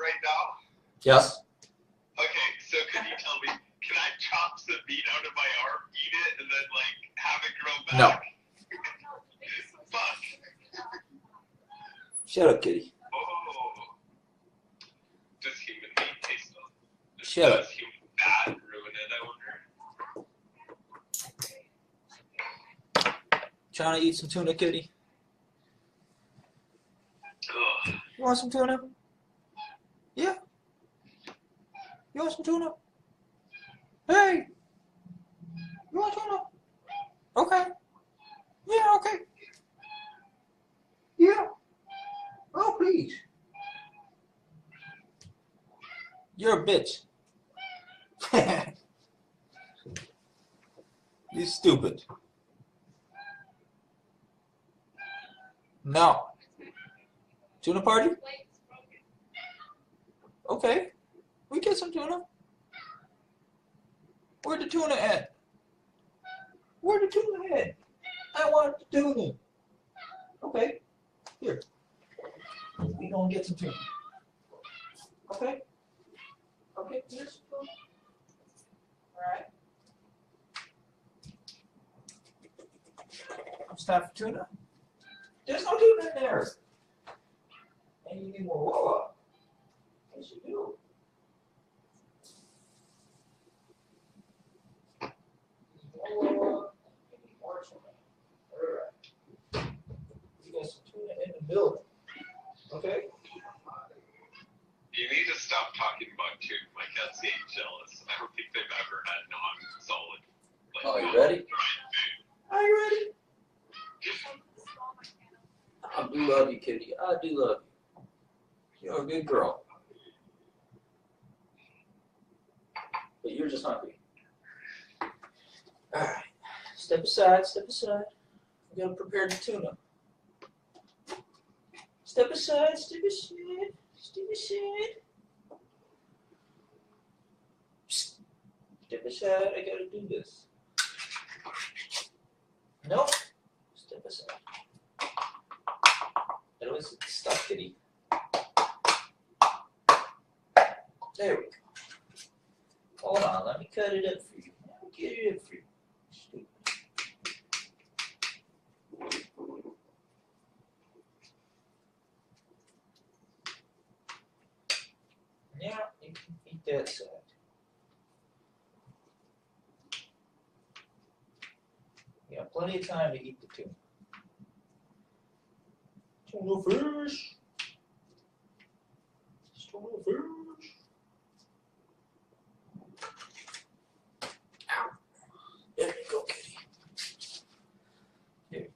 right now? Yes. Okay, so could you tell me, can I chop some meat out of my arm, eat it, and then, like, have it grow back? No. Fuck. Shut up, kitty. Oh. Does human meat taste good? Shut up. Does human fat ruin it, I wonder? Trying to eat some tuna, kitty? Ugh. You want some tuna? Yeah. You want some tuna? Hey! You want tuna? Okay. Yeah, okay. Yeah. Oh, please. You're a bitch. You're stupid. No. Tuna party? Okay. We get some tuna. Where'd the tuna at? Where'd the tuna at? I want the tuna. Okay. Here. We gonna get some tuna. Okay? Okay, here's some tuna. Alright. It's time for tuna. There's no tuna in there. And you need more whoa. Yes, you do. Whoa. More tuna. Alright. You got some tuna in the building. Okay? You need to stop talking about tuna. My cat's getting jealous. I don't think they've ever had non-solid. Like, Oh, you ready? fried food. Are you ready? I do love you, kitty. I do love you. You're a good girl. But you're just hungry. Alright. Step aside, step aside. I'm going to prepare the tuna. Step aside, step aside, step aside. Psst. Step aside, I gotta do this. No. Step aside. That was stuck, kitty. There we go. Hold on, let me cut it up for you. Let me get it up for you. Stupid. Yeah, you can eat that side. You got plenty of time to eat the tuna. Tuna fish. Tuna fish. Ow. There you go, kitty. There you go.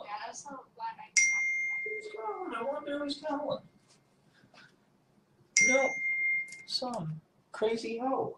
Yeah, that's not what Who's gone? I wonder who's going. No, some crazy hoe.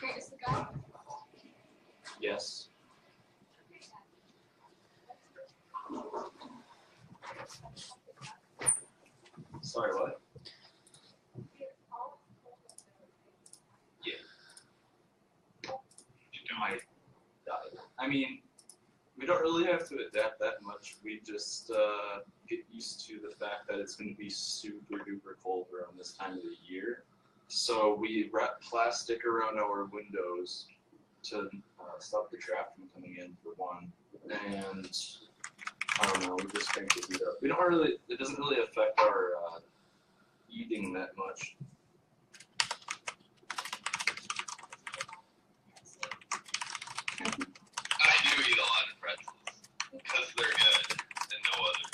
Okay, is the guy? Yes. Sorry, what? Yeah. I mean, we don't really have to adapt that much. We just get used to the fact that it's going to be super duper cold around this time of the year. So we wrap plastic around our windows to stop the draft from coming in, for one. And I don't we just crank the heat up. We don't really. It doesn't really affect our eating that much. I do eat a lot of pretzels because they're good and no others.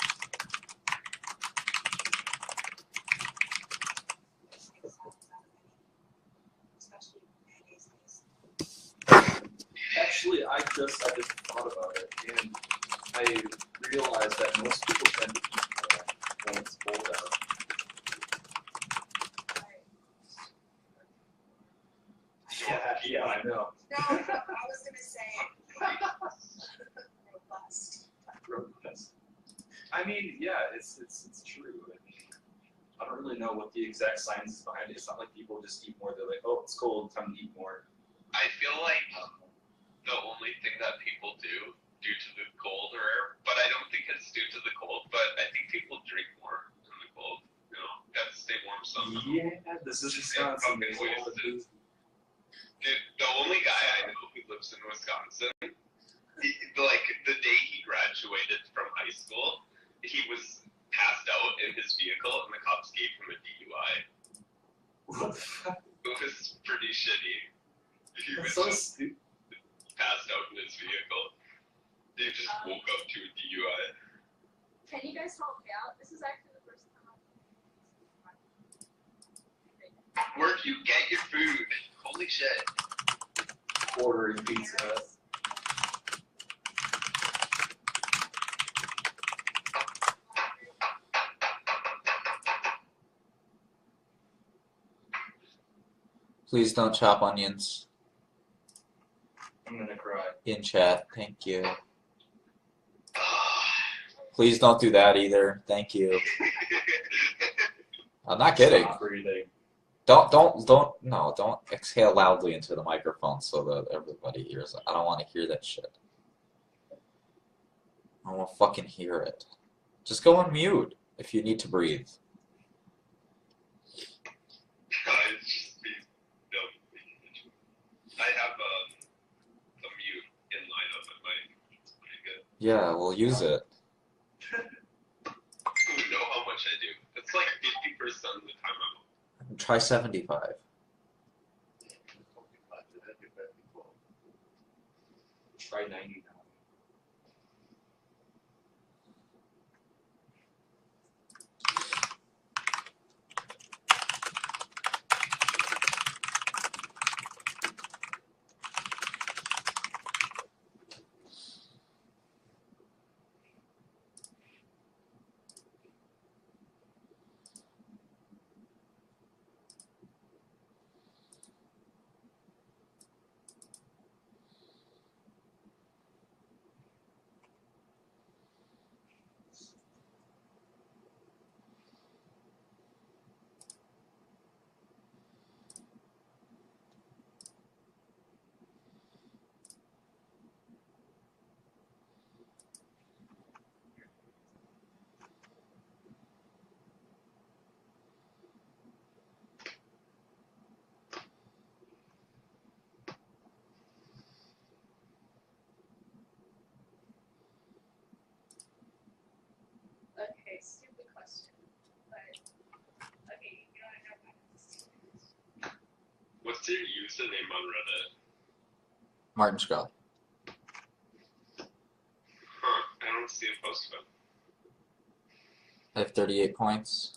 Actually, I just thought about it, and I realized that most people tend to eat more when it's cold out. Yeah, I know. No, I was gonna say robust. I mean, yeah, it's true. I mean, I don't really know what the exact science is behind it. It's not like people just eat more. They're like, oh, it's cold, time to eat more. I feel like the only thing that people do due to the cold, but I don't think it's due to the cold, but I think people drink more in the cold. You know, gotta stay warm somehow. Yeah, this is Wisconsin. There's all the booze. Dude, the only guy I know who lives in Wisconsin, like the day he graduated from high school, he was passed out in his vehicle and the cops gave him a DUI. What the fuck? It was pretty shitty. He was That's so just stupid. passed out in his vehicle. They just woke up to a DUI. Can you guys help me out? This is actually the first time Where do you get your food? Holy shit. Ordering Pizza Hut. Please don't chop onions I'm gonna cry. in chat. Thank you. Please don't do that either. Thank you. I'm not kidding. Stop breathing. Don't exhale loudly into the microphone so that everybody hears it. I don't want to hear that shit. I don't want to fucking hear it. Just go on mute if you need to breathe. It's just me. No. I have a mute in line on my mic. It's pretty good. Yeah, we'll use it. You know how much I do. It's like 50% of the time I'm Try 75. Try 90 now. Okay, stupid question. But okay, you know I know about this. What's your username on Reddit? Martin Scully. Huh, I don't see a post of it. I have 38 points.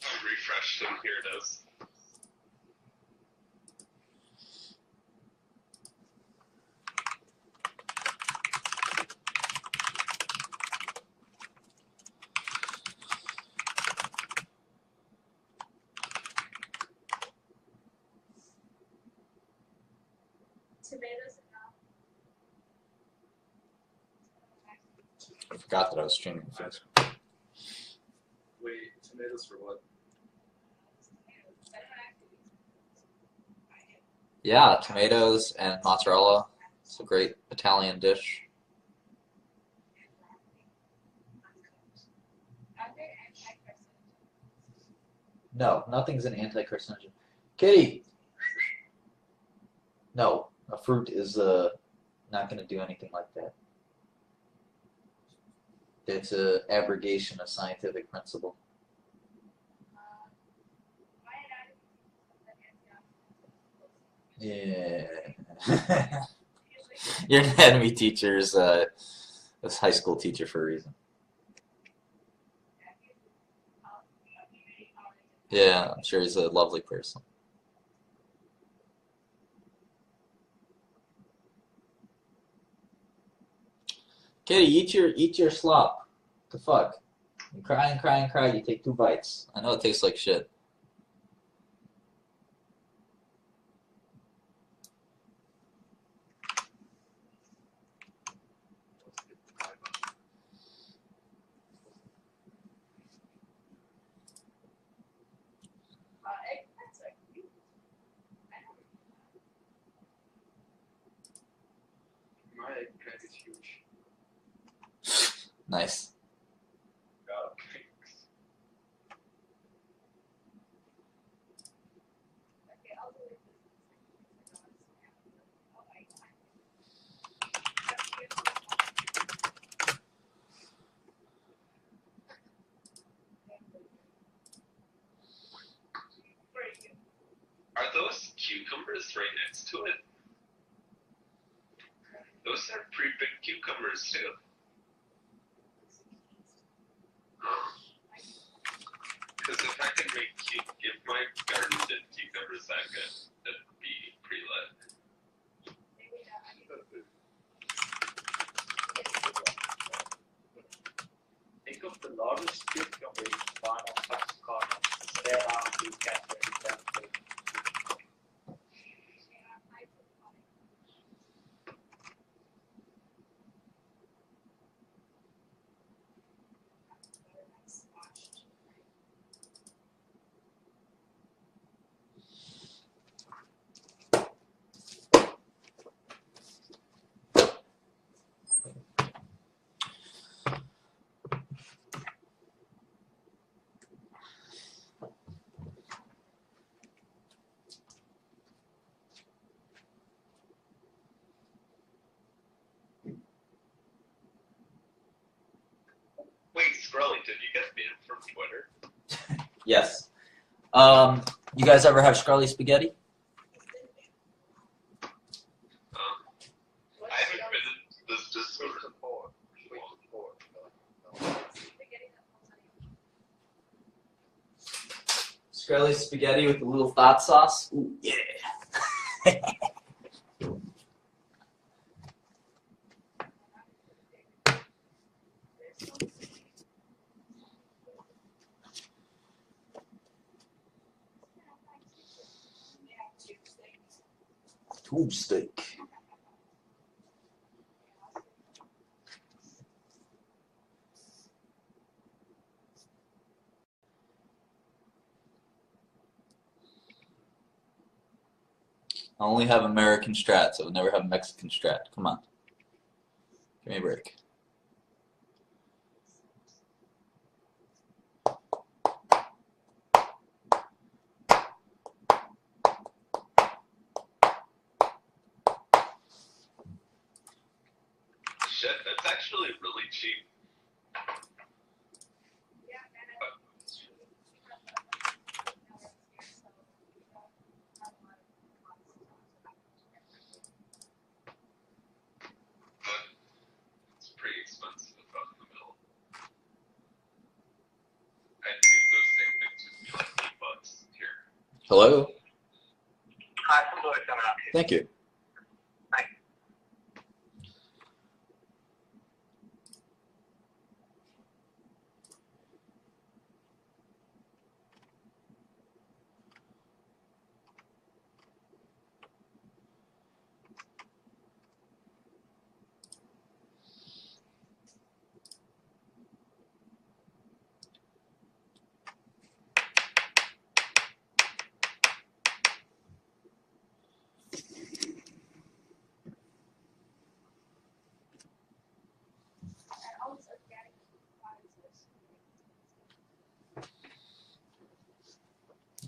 I refreshed and here it is. Tomatoes and I forgot that I was streaming this. Wait, tomatoes for what? Yeah, tomatoes and mozzarella. It's a great Italian dish. No, nothing's an anti-carcinogen. Kitty! No, a fruit is not going to do anything like that. It's an abrogation of scientific principle. Yeah. Your anatomy teacher is a high school teacher for a reason. Yeah, I'm sure he's a lovely person. Kitty, eat your slop. The fuck? You cry and cry and cry, you take 2 bites. I know it tastes like shit. My eggplant is huge. Nice. Oh, thanks. Are those cucumbers right next to it? Those are pretty big cucumbers too. Because if I could make if my garden did cucumbers that good, that'd be pretty lit. Think of the largest cucumber you can find on Taxicana. Stare down to get them. Wait, Scrolly, did you get banned from Twitter? Yes. You guys ever have Scarly spaghetti? I haven't been in this Discord. Scarly spaghetti with a little thought sauce? Ooh, yeah. Tube steak. I only have American strats. I would never have Mexican strat. Come on. Give me a break. Shit, that's actually really cheap. But it's pretty expensive out in the middle. I'd give those same things just be like $8 here. Hello? Hi, some boys coming up. Thank you.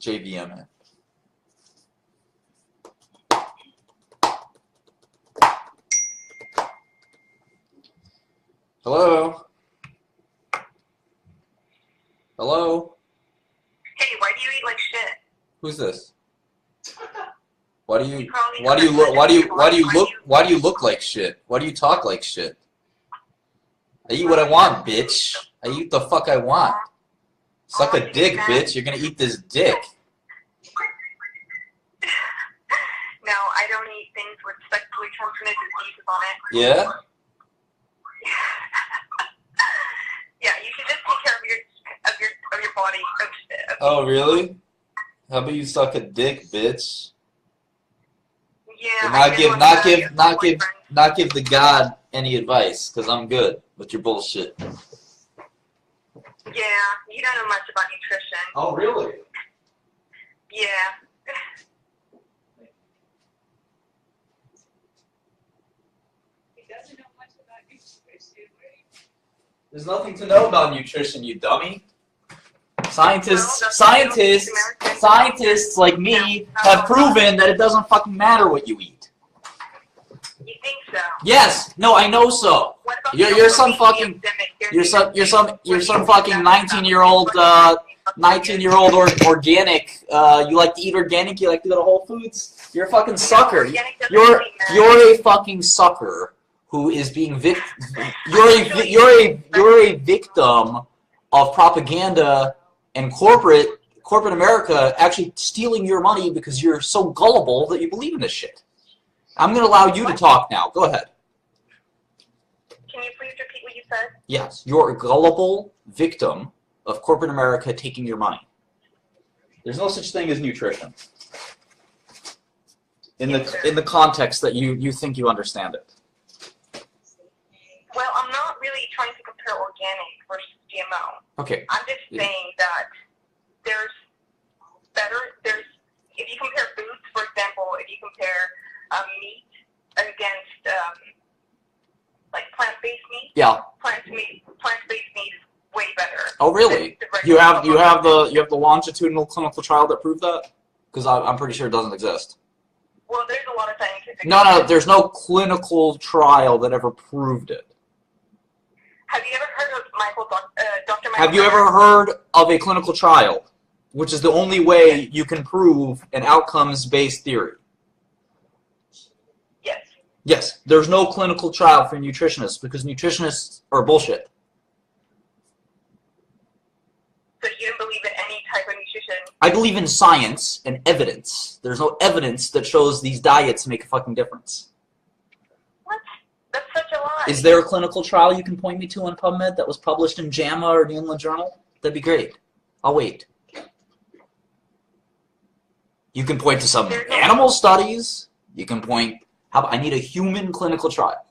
JVM. Hello? Hello? Hey, why do you eat like shit? Who's this? Why do you You probably why do you know look that why do you before. why do you look why do you look like shit? Why do you talk like shit? I eat what I want, bitch. I eat the fuck I want. Suck a dick, bitch. You're gonna eat this dick. No, I don't eat things with sexually transmitted diseases on it. Yeah? Yeah, you should just take care of your body. Oh really? How about you suck a dick, bitch? Yeah. And I did one with your boyfriend. not give the God any advice, because I'm good with your bullshit. Yeah, you don't know much about nutrition. Oh really? Yeah. He doesn't know much about nutrition, right? There's nothing to know about nutrition, you dummy. Scientists like me have proven that it doesn't fucking matter what you eat. You think so? Yes. No, I know so. What about You're some fucking you're some fucking 19-year-old organic. You like to eat organic. You like to go to Whole Foods. You're a fucking sucker. You're a fucking sucker who is being you're a victim of propaganda and corporate America actually stealing your money because you're so gullible that you believe in this shit. I'm going to allow you to talk now. Go ahead. Can you please repeat what you said? Yes, you're a gullible victim of corporate America taking your money. There's no such thing as nutrition. In the context that you think you understand it. Well, I'm not really trying to compare organic versus GMO. Okay. I'm just saying that there's if you compare foods, for example, if you compare meat against like plant-based meat. Yeah. Plant-based meat is way better. Oh really? You have the longitudinal clinical trial that proved that? Because I'm pretty sure it doesn't exist. Well, there's a lot of scientific. No, there's no clinical trial that ever proved it. Have you ever heard of Dr. Michael? Have you ever heard of a clinical trial, which is the only way you can prove an outcomes-based theory? Yes. Yes, there's no clinical trial for nutritionists because nutritionists are bullshit. So you don't believe in any type of nutrition? I believe in science and evidence. There's no evidence that shows these diets make a fucking difference. What? That's such a lie. Is there a clinical trial you can point me to on PubMed that was published in JAMA or New England Journal? That'd be great. I'll wait. You can point to some animal studies. You can point... I need a human clinical trial.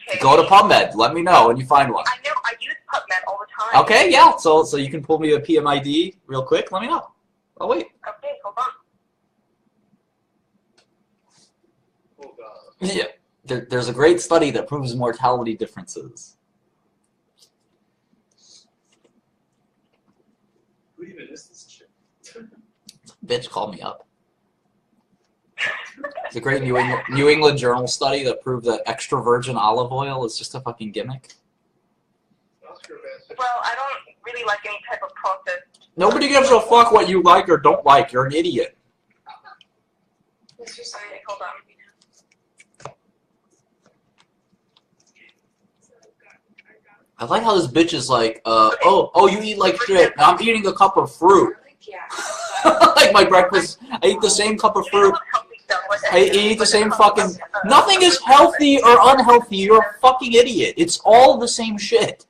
Okay. Go to PubMed. Let me know when you find one. I know. I use PubMed all the time. Okay, yeah. So you can pull me a PMID real quick. Let me know. I'll wait. Okay, hold on. Oh god. Yeah. There's a great study that proves mortality differences. Who even is this chick? Bitch called me up. It's a great New England Journal study that proved that extra virgin olive oil is just a fucking gimmick. Well, I don't really like any type of processed. Nobody gives a fuck what you like or don't like. You're an idiot. Mr. Science, hold on. I like how this bitch is like, oh, you eat like shit. Now I'm eating a cup of fruit. Like my breakfast, I eat the same cup of fruit. I eat the same fucking... Nothing is healthy or unhealthy. You're a fucking idiot. It's all the same shit.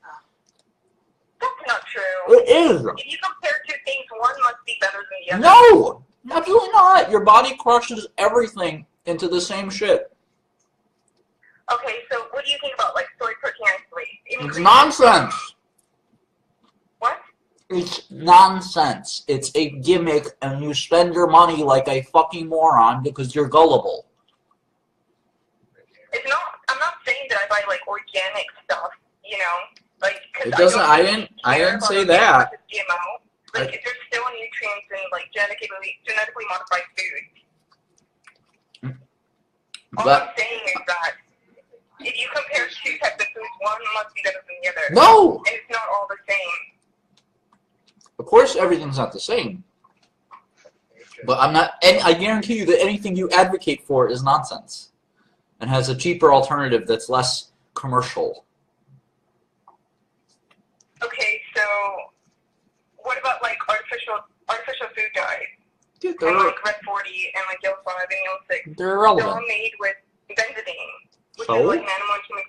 That's not true. It is. If you compare two things, one must be better than the other. No! Absolutely not. Your body crushes everything into the same shit. Okay, so what do you think about like soy protein isolate? It's nonsense. What? It's nonsense. It's a gimmick, and you spend your money like a fucking moron because you're gullible. It's not. I'm not saying that I buy like organic stuff. You know, like. It doesn't. I didn't say that. Like, there's still nutrients in, like, genetically modified food. All I'm saying is that if you compare two types of foods, one must be better than the other. No! And it's not all the same. Of course everything's not the same. But I'm not, and I guarantee you that anything you advocate for is nonsense. And has a cheaper alternative that's less commercial. Okay, so what about like artificial food dyes? Dude, And like Red 40 and like Yellow 5 and Yellow 6. they're They're irrelevant. all made with benzidine, which So? is like an animal and human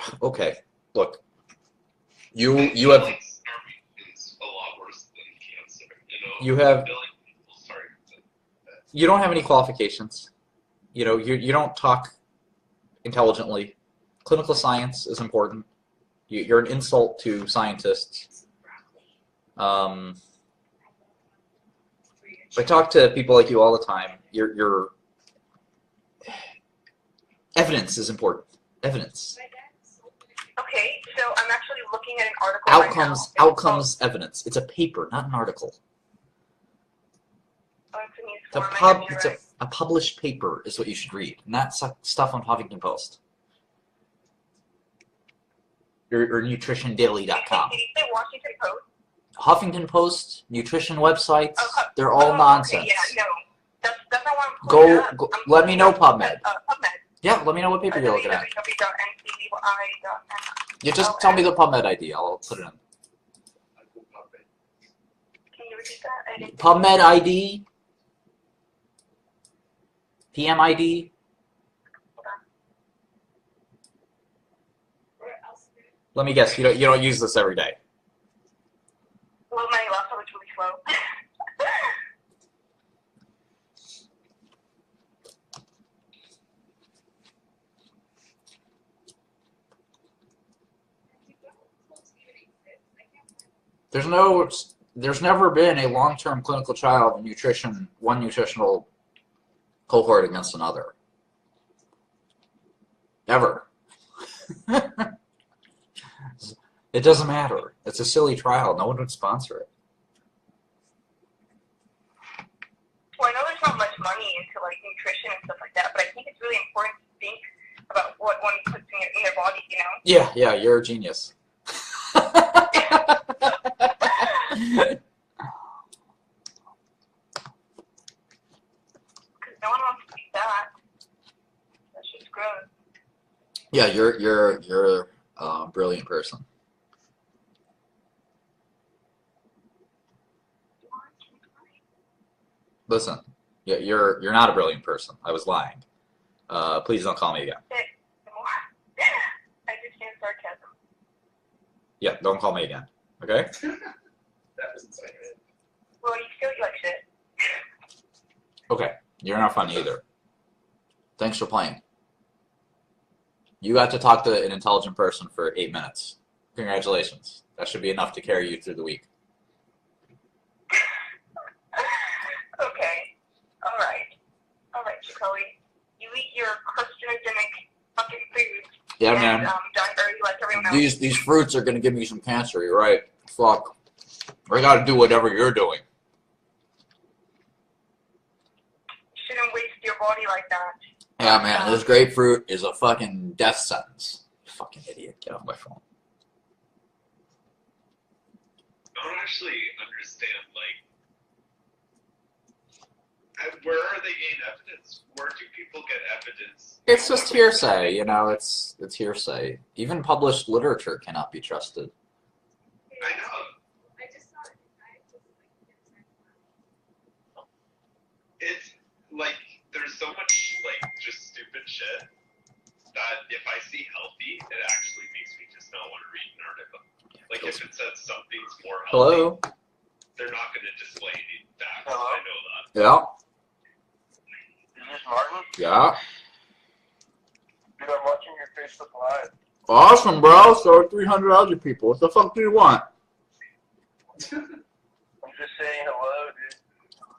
carcinogen. Okay, look. You I have feel like starving is a lot worse than cancer. You have- a billion people starving. you don't have any qualifications. You know, you don't talk intelligently. Clinical science is important. You're an insult to scientists. I talk to people like you all the time. Your evidence is important. Evidence. Okay, so I'm actually looking at an article right now. Outcomes evidence. It's a paper, not an article. Oh, it's a news It's a forum, I pub. guess you're It's right. a published paper is what you should read, not stuff on Huffington Post or nutritiondaily.com. Did you say Washington Post? Huffington Post, nutrition websites, Oh, they're all okay, nonsense. yeah, no. That's not what I'm pulling up. Go I'm let me know pulling PubMed. up, PubMed. Yeah, let me know what paper you're looking at. www.ncbi.nl. You just tell me the PubMed ID. I'll put it in. Can you repeat that? I didn't- PubMed ID. PM ID. Let me guess. You don't use this every day. Well, my laptop is really slow. There's never been a long-term clinical trial of one nutritional cohort against another. Ever. It doesn't matter. It's a silly trial. No one would sponsor it. Well, I know there's not much money into like nutrition and stuff like that, but I think it's really important to think about what one puts in their body, you know? Yeah, you're a genius. Because no one wants to eat that. That's just gross. Yeah, you're a brilliant person. Listen, you're not a brilliant person. I was lying. Please don't call me again. I understand sarcasm. Yeah, don't call me again. Okay? That was insane. Well, you feel like shit. Okay. You're not funny either. Thanks for playing. You got to talk to an intelligent person for 8 minutes. Congratulations. That should be enough to carry you through the week. Okay. All right, Jacoby. You eat your carcinogenic fucking foods. Yeah, and, man. Die early like everyone else. These fruits are going to give me some cancer. You're right. Fuck. I got to do whatever you're doing. Shouldn't waste your body like that. Yeah, man. This grapefruit is a fucking death sentence. Fucking idiot. Get off my phone. I don't actually understand, where are they getting evidence? Where do people get evidence? It's just hearsay, you know. It's hearsay. Even published literature cannot be trusted. I know. I just saw it. It's like there's so much just stupid shit that if I see healthy, it actually makes me just not want to read an article. Like if it says something's more healthy, Hello? they're not going to display any facts. Hello? I know that. Yeah. Is this Martin? Yeah. Dude, I'm watching your Facebook Live. Awesome, bro. So 300 other people. What the fuck do you want? I'm just saying hello, dude.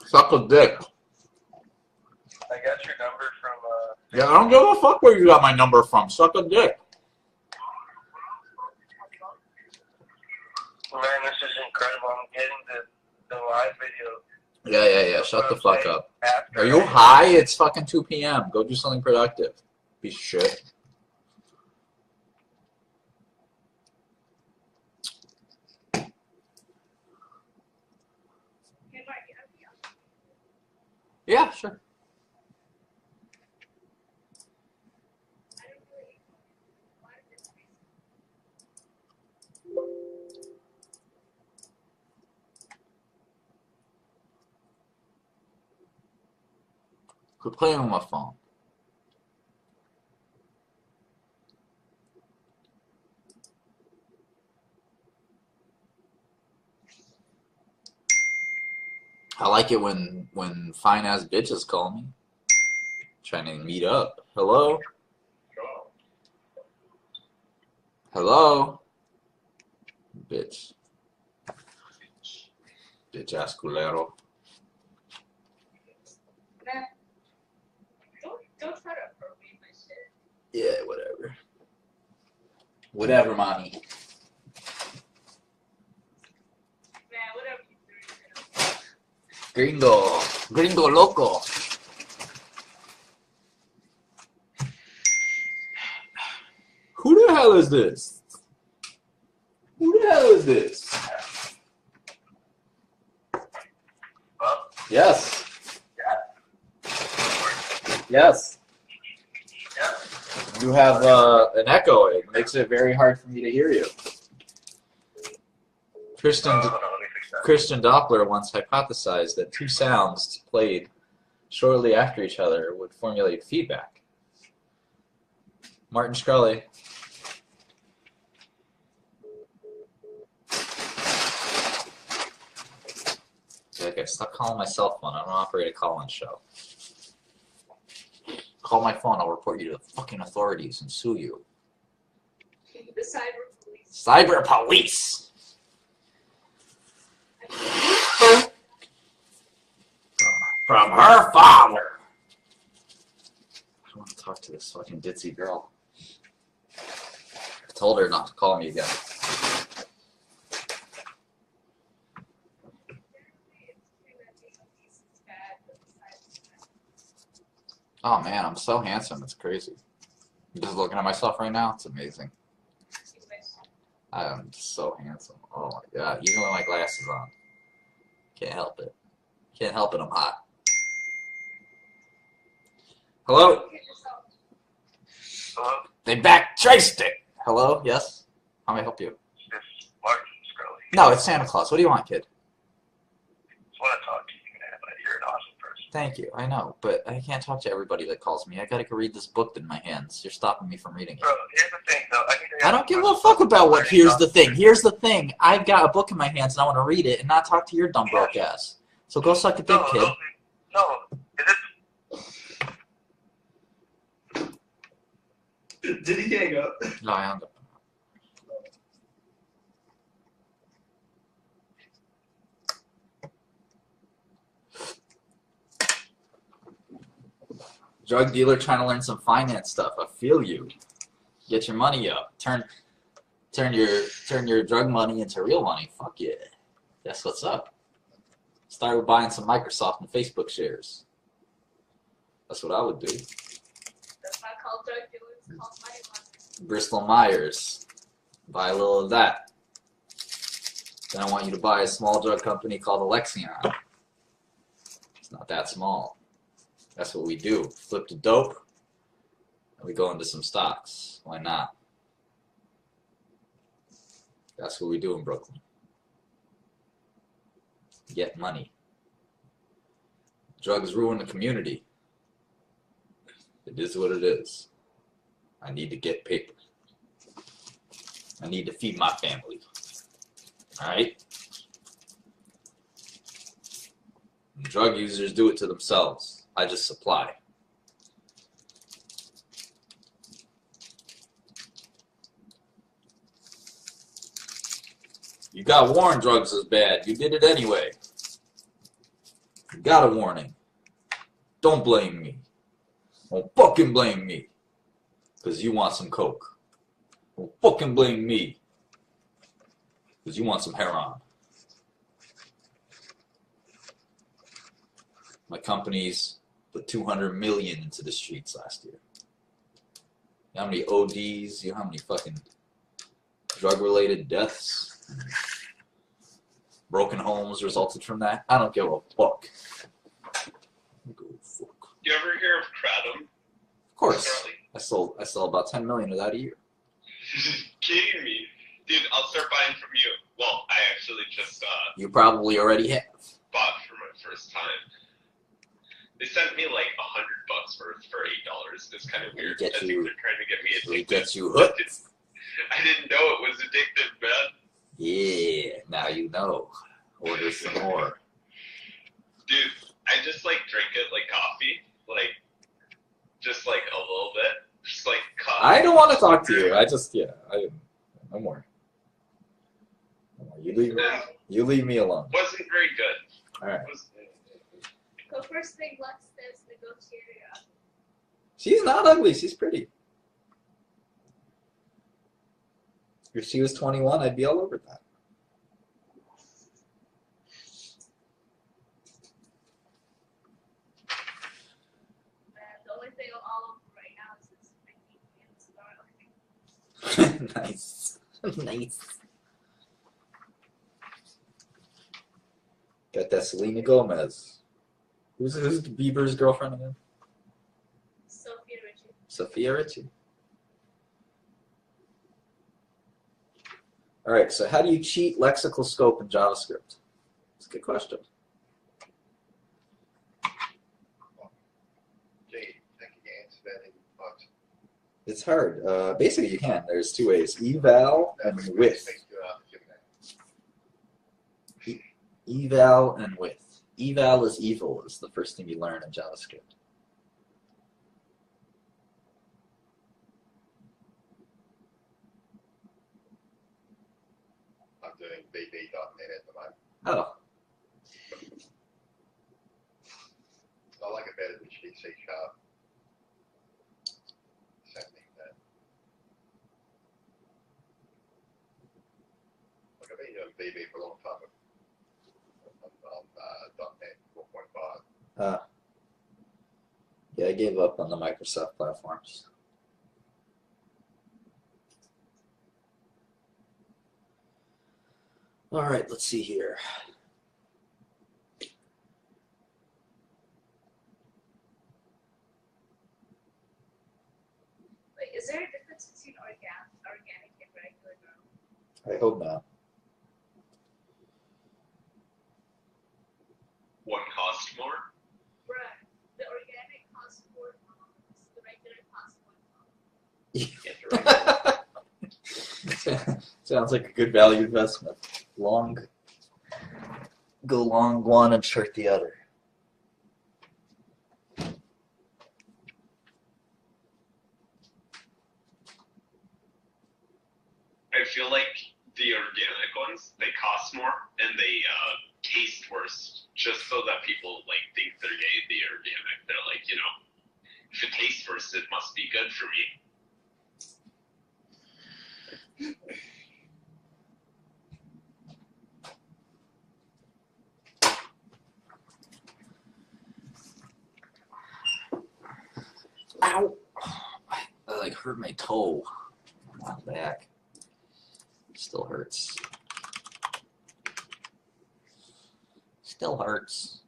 Suck a dick. I got your number from, Yeah, I don't give a fuck where you got my number from. Suck a dick. Man, this is incredible. I'm getting the live video. Yeah. Shut the fuck up. Are you high? It's fucking 2 p.m. Go do something productive. Piece of shit. Yeah, sure. Quit playing with my phone. I like it when fine ass bitches call me, trying to meet up. Hello? Hello? Bitch. Bitch ass culero. Nah. Don't try to appropriate my shit. Yeah, whatever. Whatever, mommy. Man, whatever you do. Gringo. Gringo loco. Who the hell is this? Who the hell is this? Yes. Yes. You have an echo. It makes it very hard for me to hear you. Christian Doppler once hypothesized that two sounds played shortly after each other would formulate feedback. Martin Shkreli. Okay, stop calling my cell phone. I don't operate a call-in show. Call my phone, I'll report you to the fucking authorities and sue you. The cyber police. Cyber police! From her father! I don't want to talk to this fucking ditzy girl. I told her not to call me again. Oh man, I'm so handsome, it's crazy. I'm just looking at myself right now, it's amazing. I am so handsome. Oh my god, even with my glasses on. Can't help it. Can't help it, I'm hot. Hello? Hello? They back traced it! Hello? Yes? How may I help you? It's Martin Shkreli. No, it's Santa Claus. What do you want, kid? Just want to talk to you, man, but you're an awesome person. Thank you, I know, but I can't talk to everybody that calls me. I gotta go read this book in my hands. You're stopping me from reading it. Bro, here's the thing, though. I don't give a fuck about what here's the thing. Here's the thing. I've got a book in my hands and I want to read it and not talk to your dumb broke ass. So go suck a dick, kid. No. Is it? Did he hang up? No, I hung up. Drug dealer trying to learn some finance stuff. I feel you. Get your money up. Turn your drug money into real money. Fuck yeah. That's what's up. Start with buying some Microsoft and Facebook shares. That's what I would do. That's not called drug dealers, it's called money laundering. Bristol Myers. Buy a little of that. Then I want you to buy a small drug company called Alexion. It's not that small. That's what we do. Flip the dope, and we go into some stocks. Why not? That's what we do in Brooklyn. Get money. Drugs ruin the community. It is what it is. I need to get paper. I need to feed my family. Alright? Drug users do it to themselves. I just supply. You got warned drugs is bad. You did it anyway. You got a warning. Don't blame me. Don't fucking blame me. Because you want some coke. Don't fucking blame me. Because you want some hair on. My company's put 200 million into the streets last year. You know how many ODs, you know how many fucking drug-related deaths, broken homes resulted from that? I don't give a fuck. You ever hear of Kratom? Of course. Charlie? I sell about 10 million of that a year. Kidding me. Dude, I'll start buying from you. Well, I actually just You probably already have. bought for my first time. They sent me like $100 worth for $8. It's kind of weird. I think they're trying to get me addicted. It gets you hooked. I didn't know it was addictive, man. Yeah, now you know. Order some more. Dude, I just like drink it like coffee. Like, just like a little bit. Just like coffee. I don't want to talk to you. No more. No more. You leave me alone. Wasn't very good. All right. The first thing Lex says, negotiator. She's not ugly. She's pretty. If she was 21, I'd be all over that. The only thing I'm all over right now is this freaking cigar. Nice. Nice. Got that Selena Gomez. Who's Bieber's girlfriend again? Sophia Richie. Sophia Richie. All right, so how do you cheat lexical scope in JavaScript? It's a good question. Jade, I can answer that in but It's hard. Basically, you can. There's two ways: eval and with. Eval and with. Eval is evil is the first thing you learn in JavaScript. I'm doing VB.net at the moment. Oh, I like it better than C#. Same thing that. Like I've been doing VB for a long time. On .net 4.5. yeah, I gave up on the Microsoft platforms. All right, let's see here. Wait, is there a difference between organic and regular grow? I hope not. One cost more? Right. The organic costs $4, the regular costs $1. Sounds like a good value investment. Go long one and short the other. I feel like the organic ones, they cost more and they taste worse, just so that people like think they're the organic. They're like, if it tastes worse, it must be good for me. Ow! I like hurt my toe on the back. Still hurts. Still hurts.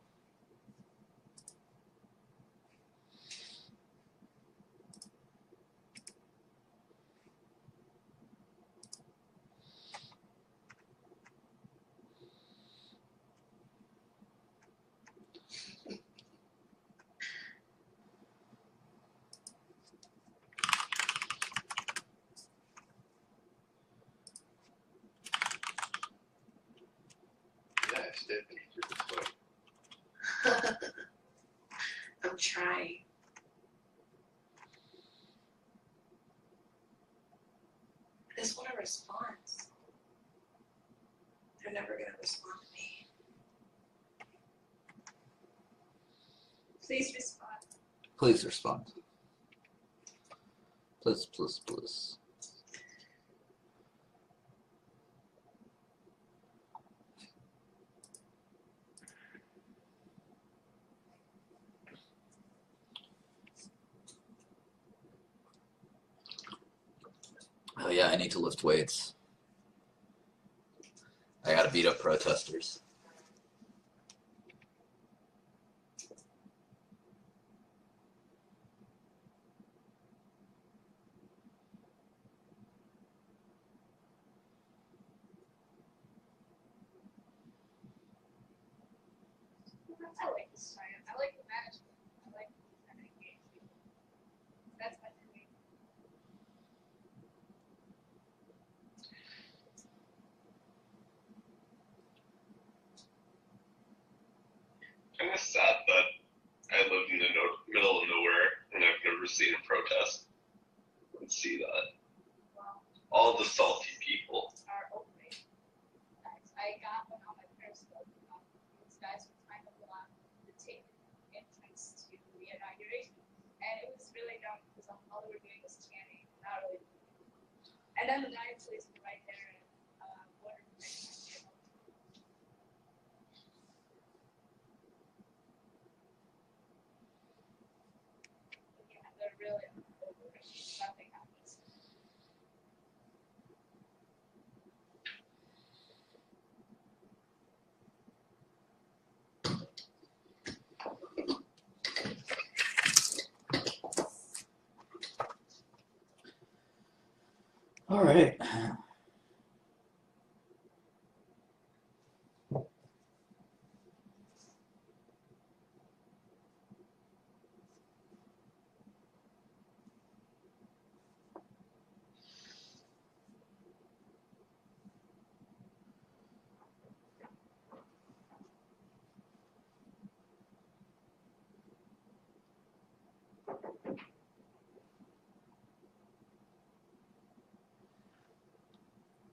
Yeah, Stephanie through the sweat. I'm trying. I just want a response. They're never going to respond to me. Please respond. Please respond. Please, please, please. yeah, I need to lift weights. I gotta beat up protesters. I like the science. I like the management. I like kind of engaged people. That's my thing. Kind of sad that I live in the middle of nowhere and I've never seen a protest and see that. Well, All the salty people. our opening. I got one on my Periscope. These guys were trying to block the tape entrance to the inauguration. And it was really dumb because all they were doing was chanting, not really. And then the riot police were right there and border protection might be able to. But yeah, they're really over it. Nothing happens. All right.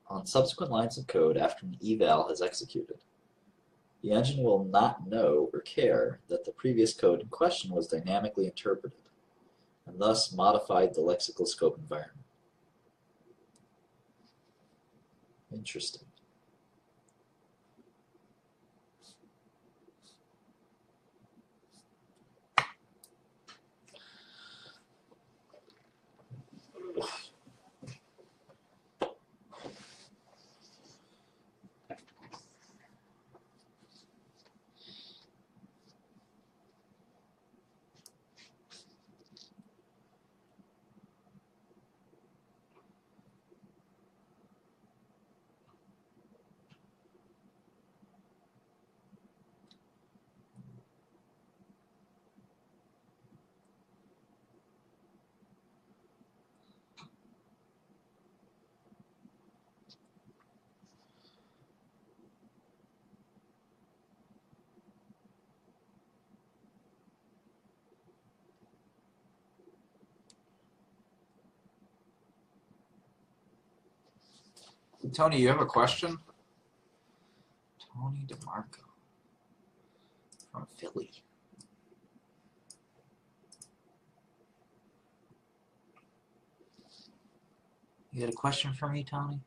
On subsequent lines of code after an eval has executed, the engine will not know or care that the previous code in question was dynamically interpreted, and thus modified the lexical scope environment. Interesting. Tony, you have a question? Tony DeMarco from Philly. You got a question for me, Tony?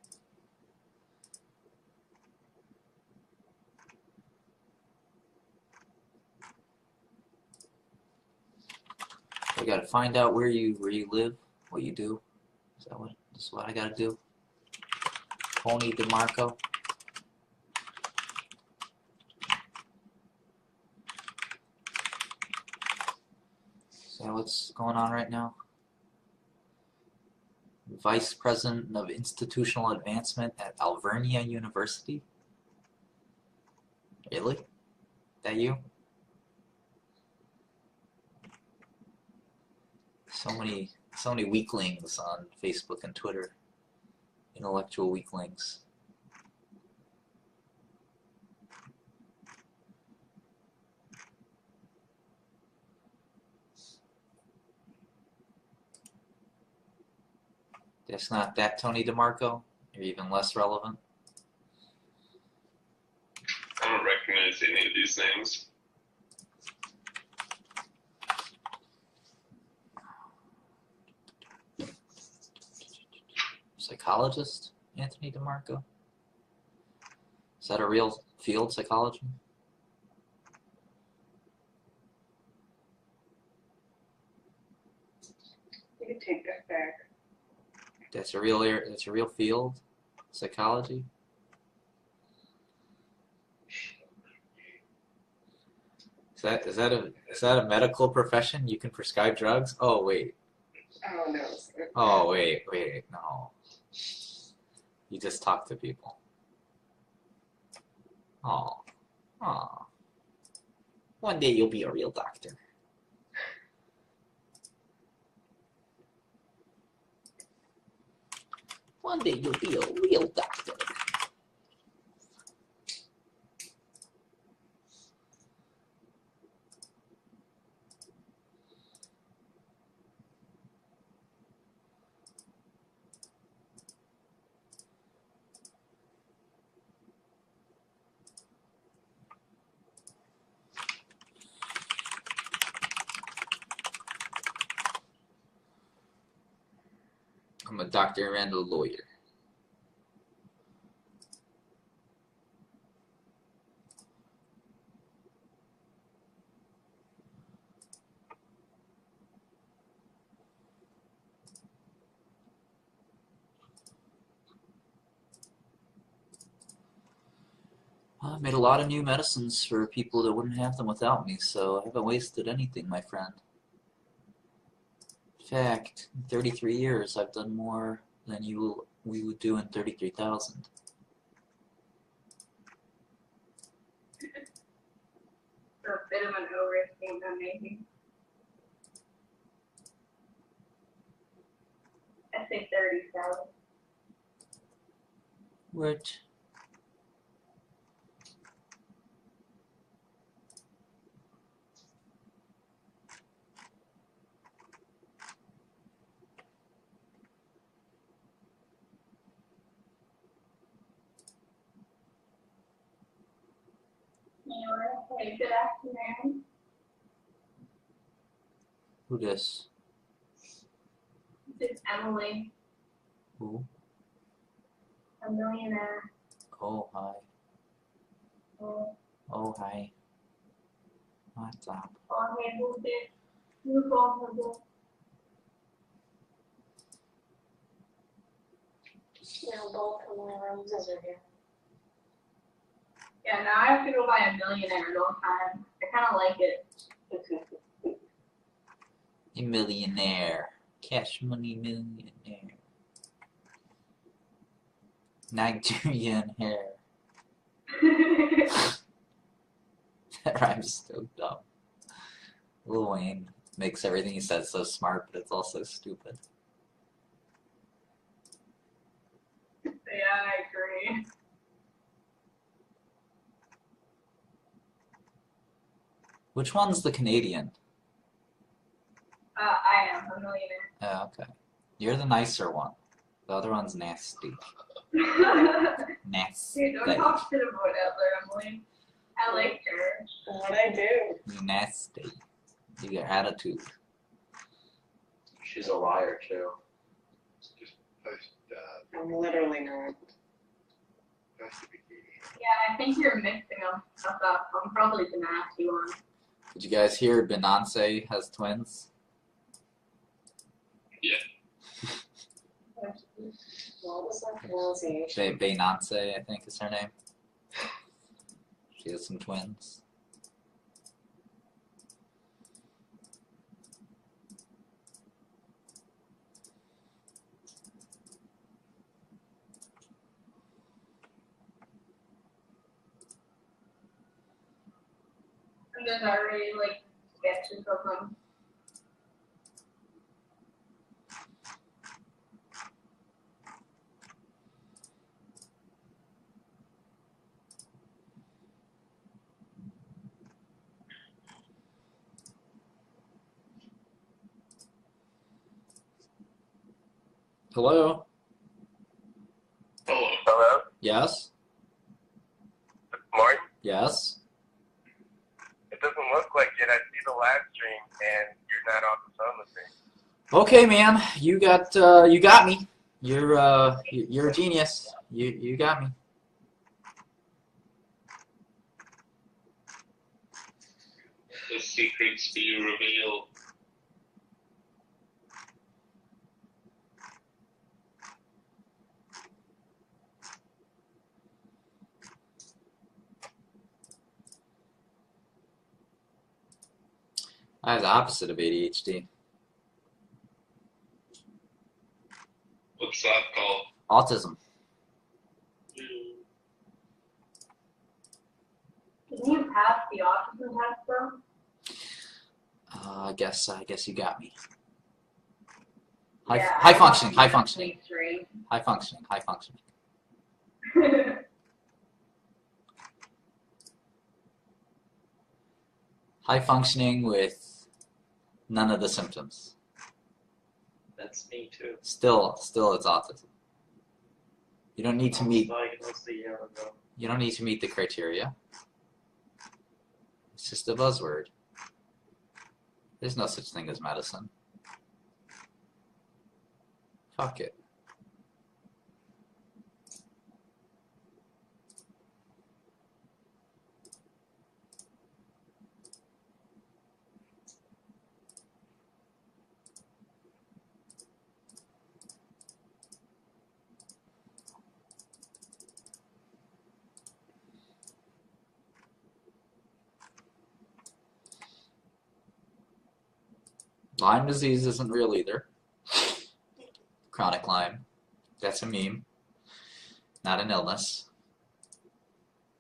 I gotta find out where you live, what you do. Is this what I gotta do? Tony DeMarco. Is that what's going on right now? Vice President of Institutional Advancement at Alvernia University? Really? That you? So many weaklings on Facebook and Twitter. Intellectual weaklings. That's not that Tony DeMarco? You're even less relevant? I don't recognize any of these names. Psychologist Anthony DeMarco? Is that a real field, psychology? You can take that back. That's a real area. That's a real field. Psychology. Is that a medical profession? You can prescribe drugs? Oh wait. Oh no. Oh wait. No. You just talk to people. Oh. Oh. One day you'll be a real doctor. One day you'll be a real doctor. I'm a doctor and a lawyer. I made a lot of new medicines for people that wouldn't have them without me, so I haven't wasted anything, my friend. In fact, in 33 years, I've done more than we would do in 33,000. For a bit of an overstatement, maybe. I say 30,000. What? Hey, good afternoon. Who this? This is Emily, Who? a millionaire. Oh, hi. Oh, Oh, hi. What's up? hey, who's this? Who's on the book? Now both of my roses are here. Yeah, now I have to go buy a millionaire all the time. I kind of like it. A millionaire. Cash money millionaire. Nigerian hair. That rhyme's so dumb. Lil Wayne makes everything he says so smart, but it's also stupid. Yeah, I agree. Which one's the Canadian? I am a millionaire. Oh, okay. You're the nicer one. The other one's nasty. Nasty. Dude, don't talk shit about Edler, Emily. I like her. What I do? You nasty. You got attitude. She's a liar too. Just post, I'm literally not. post the bikini. Yeah, I think you're mixing them up. I'm probably the nasty one. Did you guys hear Beyonce has twins? What was that pronunciation? Beyonce, I think is her name. She has some twins. And there's already like sketches of them. Hello? Hello? Yes? Martin? Yes? It doesn't look like it. I see the live stream and you're not on the phone with me. Okay, man. You got me. You're a genius. You got me. The secrets be revealed. I have the opposite of ADHD. What's that called? Autism. Can you pass the autism test though? I guess you got me. Yeah, High I functioning, high want functioning, three. high functioning, high functioning. High functioning with none of the symptoms. That's me too. Still it's autism. You don't need to meet. Diagnosed a year ago. You don't need to meet the criteria. It's just a buzzword. There's no such thing as medicine. Fuck it. Lyme disease isn't real either. Chronic Lyme. That's a meme. Not an illness.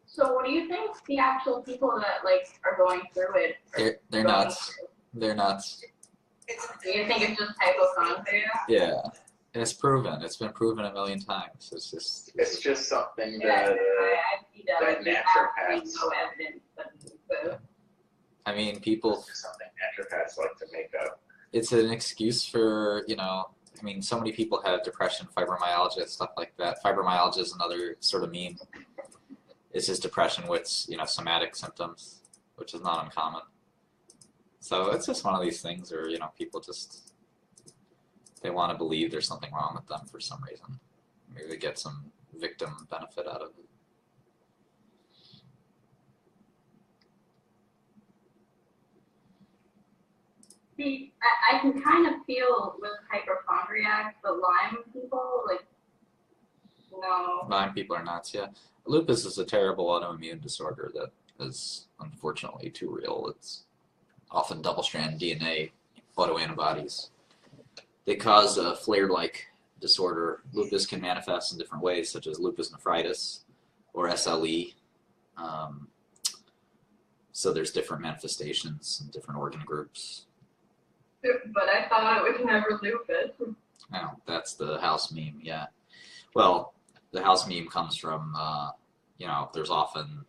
So what do you think the actual people that like are going through it They're going nuts. They're nuts. Do you think it's just hypochondria? Yeah. It's proven. It's been proven a million times. It's just something Yeah, that I see that. that There's naturopaths- absolutely no evidence that I mean, people. it's just something naturopaths like to make up. It's an excuse for, I mean, so many people have depression, fibromyalgia, stuff like that. Fibromyalgia is another sort of meme. It's just depression with, somatic symptoms, which is not uncommon. So it's just one of these things where, people just, they want to believe there's something wrong with them for some reason. Maybe they get some victim benefit out of it. See, I can kind of feel with hypochondriacs, the Lyme people, like, no. Lyme people are nuts, yeah. Lupus is a terrible autoimmune disorder that is unfortunately too real. It's often double-strand DNA autoantibodies. They cause a flare-like disorder. Lupus can manifest in different ways, such as lupus nephritis or SLE. So there's different manifestations in different organ groups. But I thought it was never lupus. Oh, that's the house meme, yeah. Well, the house meme comes from, there's often,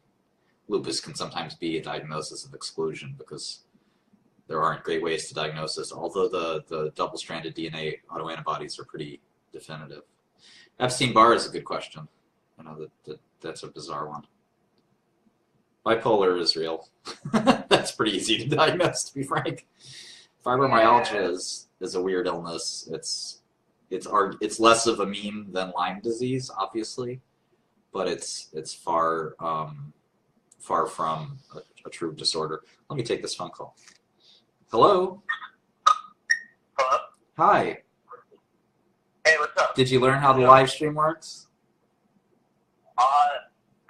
lupus can sometimes be a diagnosis of exclusion because there aren't great ways to diagnose this, although the double-stranded DNA autoantibodies are pretty definitive. Epstein-Barr is a good question. That's a bizarre one. Bipolar is real. That's pretty easy to diagnose, to be frank. Fibromyalgia is a weird illness. It's less of a meme than Lyme disease, obviously, but it's far from a true disorder. Let me take this phone call. Hello. Hello? Hi. Hey, what's up? Did you learn how the live stream works?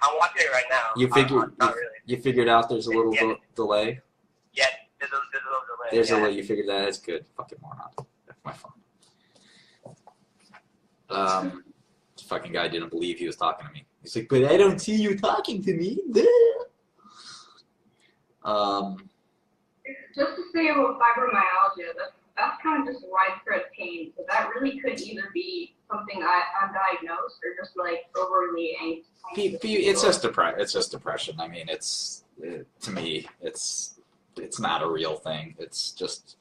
I'm watching it right now. You figured not really. you figured out there's a little delay. Yeah, there's a little delay. There's a little. You figured that. That's good. Fucking moron. That's my phone. This fucking guy didn't believe he was talking to me. He's like, but I don't see you talking to me. Just to say about fibromyalgia, that's kind of just widespread pain. So that really could either be something undiagnosed or just like overly anxious. It's just depression. I mean, to me, it's not a real thing. It's just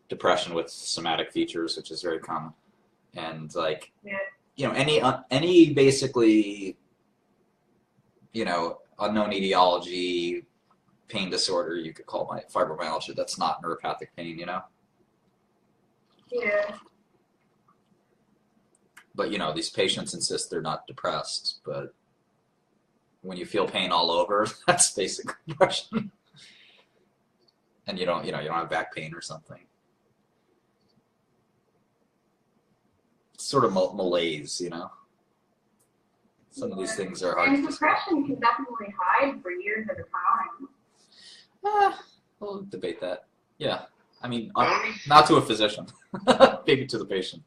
depression with somatic features, which is very common. And like, any basically, unknown etiology pain disorder you could call my fibromyalgia. That's not neuropathic pain, Yeah. But these patients insist they're not depressed, but when you feel pain all over, that's basically depression. And you don't have back pain or something. It's sort of malaise, Some of these things are hard And to describe. depression can definitely hide for years at a time. We'll debate that. Yeah, I mean, Um, not to a physician, maybe to the patient.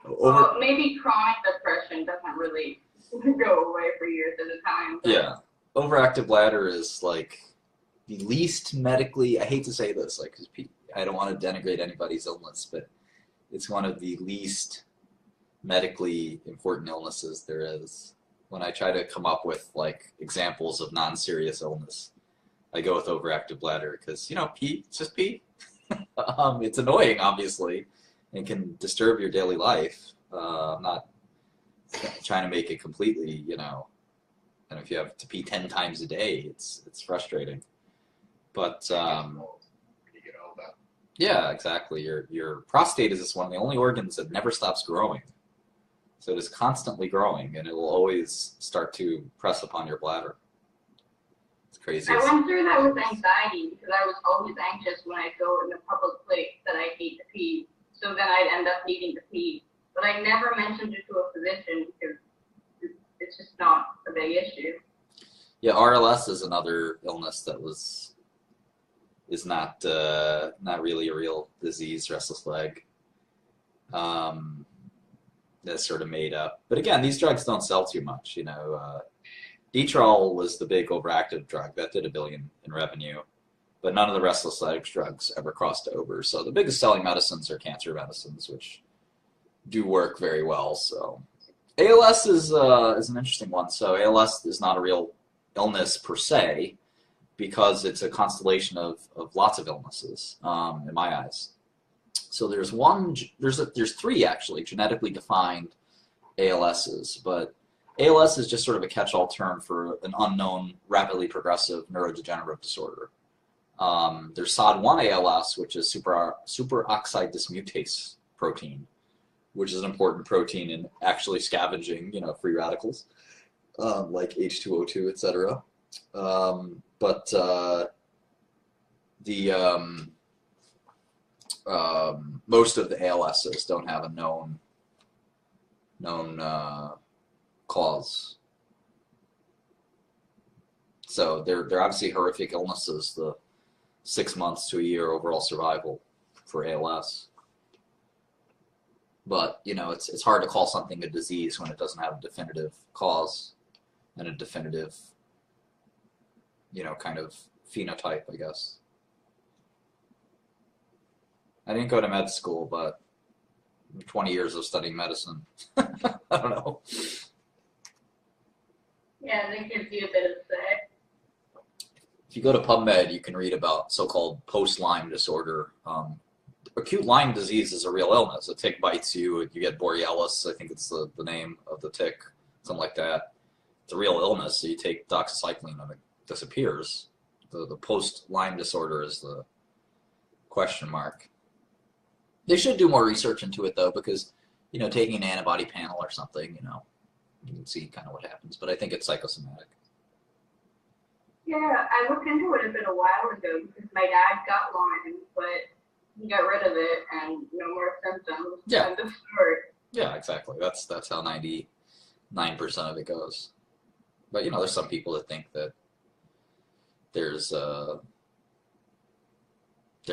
Over, Well, maybe chronic depression doesn't really go away for years at a time. But yeah, overactive bladder is like the least medically. I hate to say this, like, 'cause I don't want to denigrate anybody's illness, but it's one of the least medically important illnesses there is. When I try to come up with like examples of non-serious illness, I go with overactive bladder because, you know, pee, it's just pee. It's annoying, obviously, and can disturb your daily life. I'm not trying to make it completely, you know, and if you have to pee 10 times a day, it's frustrating. But You get all that. yeah, exactly. Your prostate is just one of the only organs that never stops growing. So it is constantly growing, and it will always start to press upon your bladder. It's crazy. I went through that with anxiety because I was always anxious when I go in a public place that I hate to pee. So then I'd end up needing to pee. But I never mentioned it to a physician because it's just not a big issue. Yeah, RLS is another illness that is not really a real disease, restless leg. That's sort of made up. But again, these drugs don't sell too much. You know, Detrol was the big overactive drug that did $1 billion in revenue, but none of the restless legs drugs ever crossed over. So the biggest selling medicines are cancer medicines, which do work very well. So ALS is an interesting one. So ALS is not a real illness per se, because it's a constellation of lots of illnesses, in my eyes. So there's three actually genetically defined ALSs, but ALS is just sort of a catch-all term for an unknown, rapidly progressive neurodegenerative disorder. There's SOD1 ALS, which is superoxide dismutase protein, which is an important protein in actually scavenging, you know, free radicals, like H2O2, etc. Most of the ALSs don't have a known cause. So they're obviously horrific illnesses. The 6 months to a year overall survival for ALS. But you know, it's hard to call something a disease when it doesn't have a definitive cause and a definitive, you know, kind of phenotype, I guess. I didn't go to med school, but 20 years of studying medicine. I don't know. Yeah, that gives you a bit of say. If you go to PubMed, you can read about so-called post-Lyme disorder. Acute Lyme disease is a real illness. A tick bites you, you get Borrelia, I think it's the name of the tick, something like that. It's a real illness, so you take doxycycline and it disappears. The post-Lyme disorder is the question mark. They should do more research into it, though, because, you know, taking an antibody panel or something, you know, you can see kind of what happens. But I think it's psychosomatic. Yeah, I looked into it a bit a while ago because my dad got Lyme, but he got rid of it and no more symptoms. Yeah. End of story. Yeah, exactly. That's how 99% of it goes. But, you know, there's some people that think that there's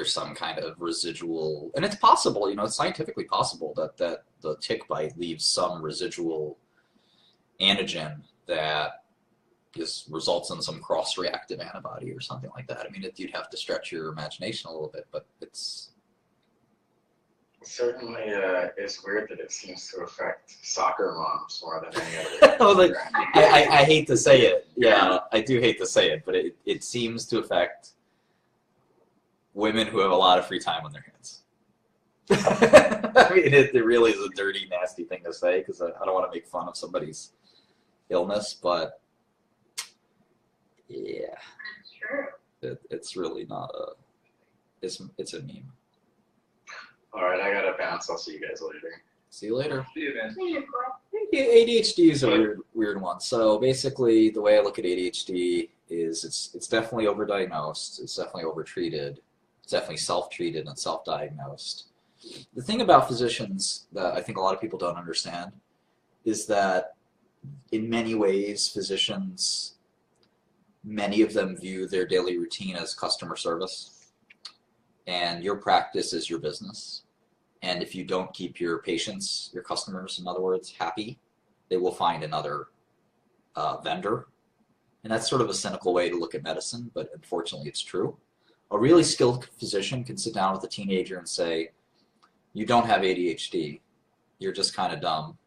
some kind of residual, and it's possible, you know, it's scientifically possible that the tick bite leaves some residual antigen that just results in some cross-reactive antibody or something like that. I mean, you'd have to stretch your imagination a little bit, but it's... Certainly, it's weird that it seems to affect soccer moms more than any other. Oh, like, I hate to say it. Yeah, I do hate to say it, but it seems to affect women who have a lot of free time on their hands. I mean, it really is a dirty, nasty thing to say because I don't want to make fun of somebody's illness, but yeah, That's true. it's really not a. It's a meme. All right, I gotta bounce. I'll see you guys later. See you later. See you, man. See you, Cliff. ADHD is a weird one. So basically, the way I look at ADHD is it's definitely overdiagnosed. It's definitely overtreated. It's definitely self-treated and self-diagnosed. The thing about physicians that I think a lot of people don't understand is that in many ways, physicians Many of them view their daily routine as customer service, and your practice is your business. And if you don't keep your patients, your customers, in other words, happy, they will find another vendor. And that's sort of a cynical way to look at medicine, but unfortunately it's true. A really skilled physician can sit down with a teenager and say, you don't have ADHD, you're just kind of dumb,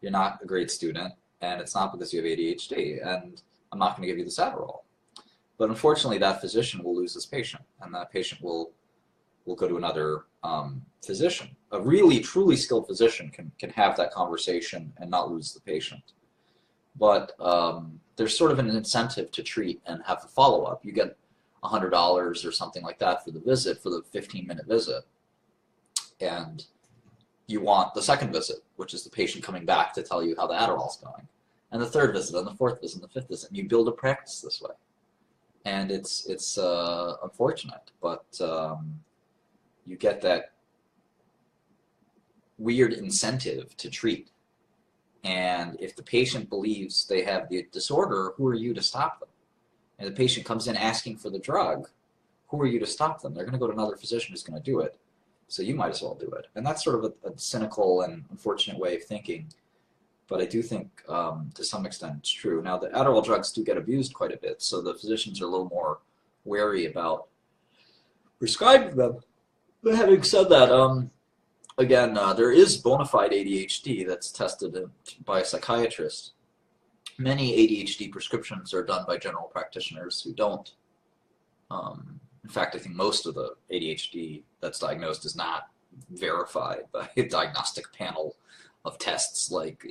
you're not a great student, and it's not because you have ADHD, and I'm not going to give you this Adderall. But unfortunately, that physician will lose his patient, and that patient will go to another physician. A really, truly skilled physician can have that conversation and not lose the patient. But there's sort of an incentive to treat and have a follow-up. You get $100 or something like that for the visit, for the 15-minute visit. And you want the second visit, which is the patient coming back to tell you how the Adderall's going. And the third visit, and the fourth visit, and the fifth visit. And you build a practice this way. And it's unfortunate, but you get that weird incentive to treat. And if the patient believes they have the disorder, who are you to stop them? And the patient comes in asking for the drug, who are you to stop them? They're going to go to another physician who's going to do it. So you might as well do it. And that's sort of a cynical and unfortunate way of thinking. But I do think to some extent it's true. Now, the Adderall drugs do get abused quite a bit, so the physicians are a little more wary about prescribing them. But having said that, again, there is bona fide ADHD that's tested by a psychiatrist. Many ADHD prescriptions are done by general practitioners who don't. In fact, I think most of the ADHD that's diagnosed is not verified by a diagnostic panel of tests. Like,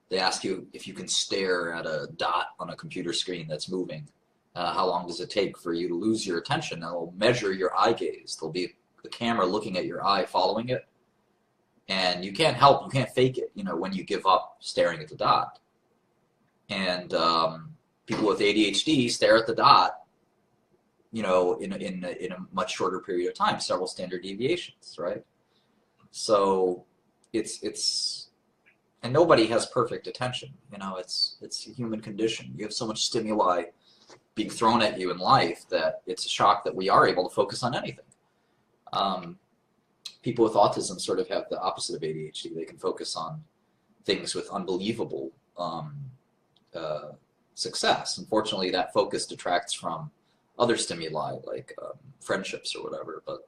they ask you if you can stare at a dot on a computer screen that's moving. How long does it take for you to lose your attention? And it'll measure your eye gaze. There'll be the camera looking at your eye, following it. And you can't fake it, when you give up staring at the dot. And people with ADHD stare at the dot, in a much shorter period of time, several standard deviations, right? So it's and nobody has perfect attention. It's a human condition. You have so much stimuli being thrown at you in life that it's a shock that we are able to focus on anything. People with autism sort of have the opposite of ADHD. They can focus on things with unbelievable success. Unfortunately, that focus detracts from other stimuli like friendships or whatever. But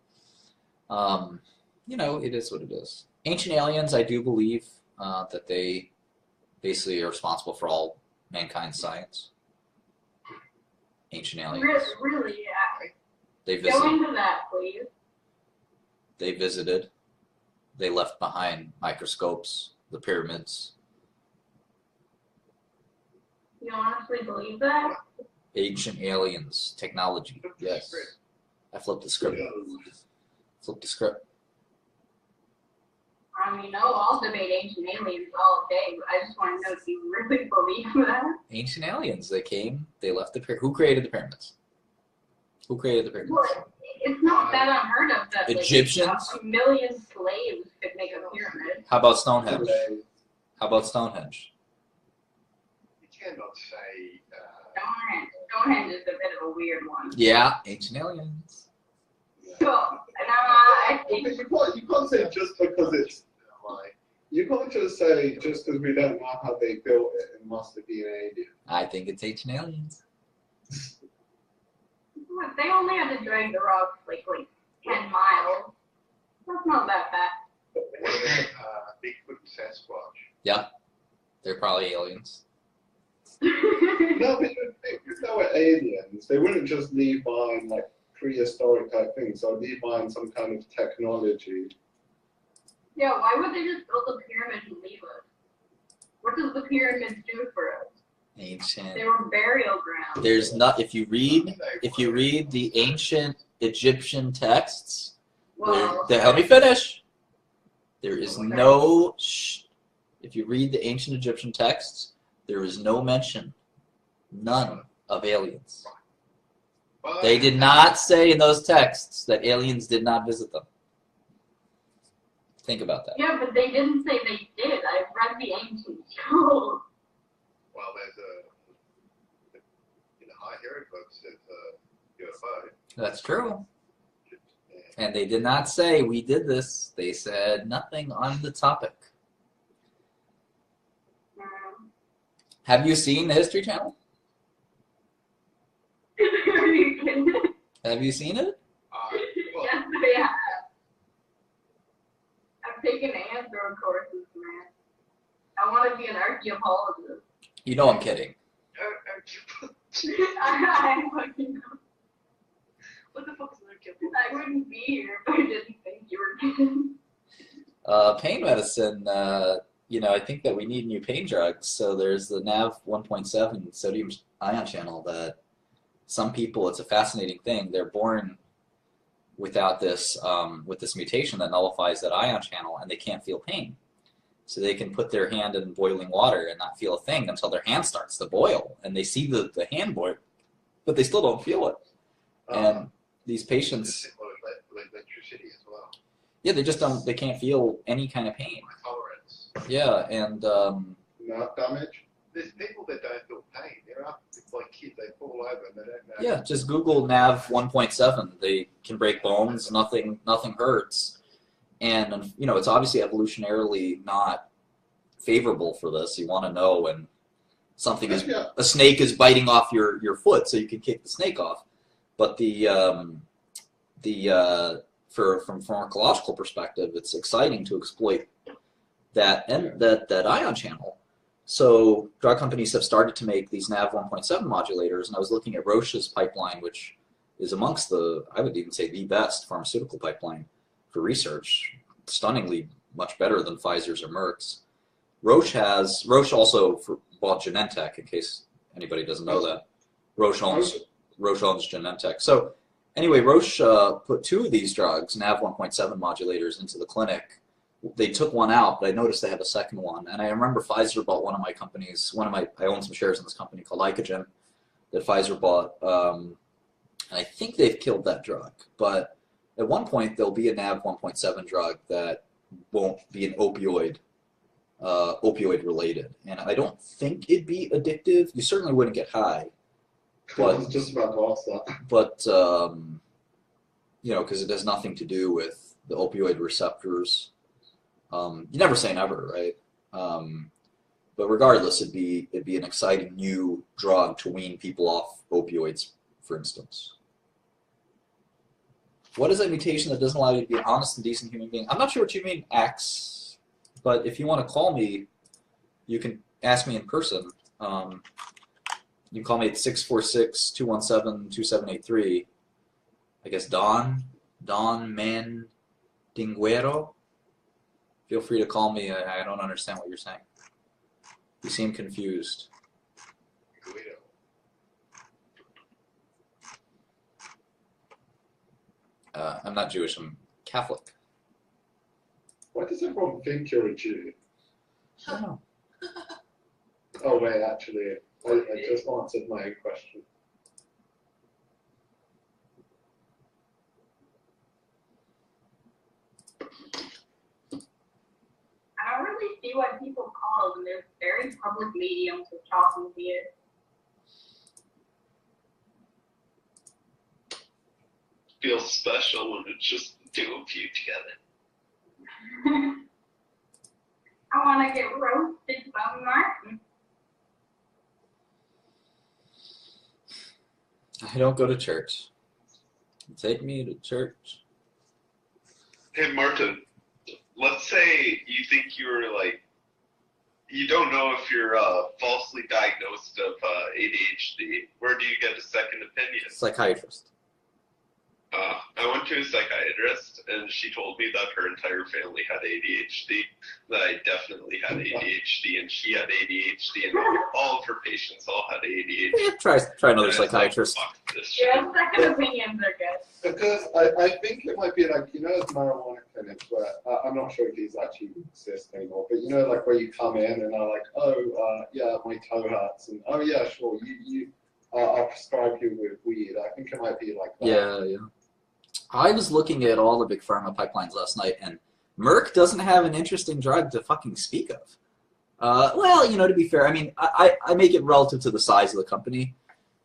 it is what it is. Ancient aliens, I do believe that they basically are responsible for all mankind's science. Ancient aliens. Really, yeah. They visited. Go into that, please. They visited. They left behind microscopes, the pyramids. You honestly believe that? Ancient aliens, technology. Yes. I flipped the script. Flip the script. I'll debate ancient aliens all day, but I just want to know if you really believe that. Ancient aliens, they came, they left the pyramids. Who created the pyramids? Who created the pyramids? Well, it's not that unheard of that Egyptians? a million slaves could make a pyramid. How about Stonehenge? How about Stonehenge? You cannot say. Stonehenge is a bit of a weird one. Yeah, ancient aliens. So, I think You can't say just because it's like. You can't just say just because we don't know how they built it, it must have been alien. I think it's ancient aliens. they only had to drag the rocks like 10 miles. That's not that bad. Bigfoot and Sasquatch. Yeah, they're probably aliens. No, but if they were aliens, they wouldn't just leave behind like prehistoric type things. They'd leave behind some kind of technology. Yeah, why would they just build a pyramid and leave us? What does the pyramids do for us? Ancient. They were burial grounds. There's not. If you read the ancient Egyptian texts, Well, let me finish. There is no. If you read the ancient Egyptian texts, there is no mention, none of aliens. They did not say in those texts that aliens did not visit them. Think about that. yeah, but they didn't say they did. I've read the ancient scrolls. Well, there's hero clubs at UFO. That's true. And they did not say we did this. They said nothing on the topic. Have you seen the History Channel? Are you kidding? Have you seen it? Well, Yes, I have. I've taken anthro courses, man. I want to be an archaeologist. You know I'm kidding. I fucking know. What the fuck is an archaeologist? I wouldn't be here if I didn't think you were kidding. Pain medicine, you know, I think that we need new pain drugs. So there's the NaV 1.7 sodium ion channel that some people, it's a fascinating thing. They're born without this, with this mutation that nullifies that ion channel, and they can't feel pain. So they can put their hand in boiling water and not feel a thing until their hand starts to boil, and they see the hand boil, but they still don't feel it. And these patients, electricity as well. yeah, they just don't, they can't feel any kind of pain. Tolerance. Yeah, and Nerve damage. There's people that don't feel pain. They're up, it's like kids, they fall over and they don't know. yeah, just Google NaV 1.7. They can break bones, nothing hurts. And, you know, it's obviously evolutionarily not favorable for this. You want to know when something is, a snake is biting off your foot so you can kick the snake off. But from pharmacological perspective, it's exciting to exploit that ion channel. So drug companies have started to make these NaV 1.7 modulators, and I was looking at Roche's pipeline, which is amongst the, I would even say, the best pharmaceutical pipeline for research, stunningly much better than Pfizer's or Merck's. Roche also bought Genentech, in case anybody doesn't know that. Roche owns Genentech. So anyway, Roche put 2 of these drugs, NaV 1.7 modulators, into the clinic. They took one out, but I noticed they have a second one. And I remember Pfizer bought one of my companies, I own some shares in this company called Icogen that Pfizer bought. And I think they've killed that drug. But at one point, there'll be a NaV 1.7 drug that won't be an opioid related. And I don't think it'd be addictive. You certainly wouldn't get high. I was just about to ask that. But, you know, because it has nothing to do with the opioid receptors. You never say never, right? But regardless, it'd be an exciting new drug to wean people off opioids, for instance. What is that mutation that doesn't allow you to be an honest and decent human being? I'm not sure what you mean, X, but if you want to call me, you can ask me in person. You can call me at 646-217-2783. I guess Don Mandinguero. Feel free to call me. I don't understand what you're saying. You seem confused. I'm not Jewish, I'm Catholic. Why does everyone think you're a Jew? I don't know. Oh wait, actually, I just answered my own question. I don't really see why people call them. They're very public mediums of talking to you. Feels special when it's just the 2 of you together. I want to get roasted by Martin. I don't go to church. Take me to church. Hey, Martin, let's say you think you're like, you don't know if you're falsely diagnosed of ADHD. Where do you get a second opinion? Psychiatrist. I went to a psychiatrist, and she told me that her entire family had ADHD, that I definitely had ADHD, and she had ADHD, and all of her patients all had ADHD. Yeah, try another psychiatrist. Fuck this shit. Yeah, second opinions are good. Because I think it might be like, you know, those marijuana clinics where, I'm not sure if these actually exist anymore, but you know, like where you come in and are like, oh, yeah, my toe hurts, and oh yeah, sure, I'll prescribe you with weed. I think it might be like that. Yeah. I was looking at all the big pharma pipelines last night, and Merck doesn't have an interesting drug to fucking speak of. Well, you know, to be fair, I mean, I make it relative to the size of the company.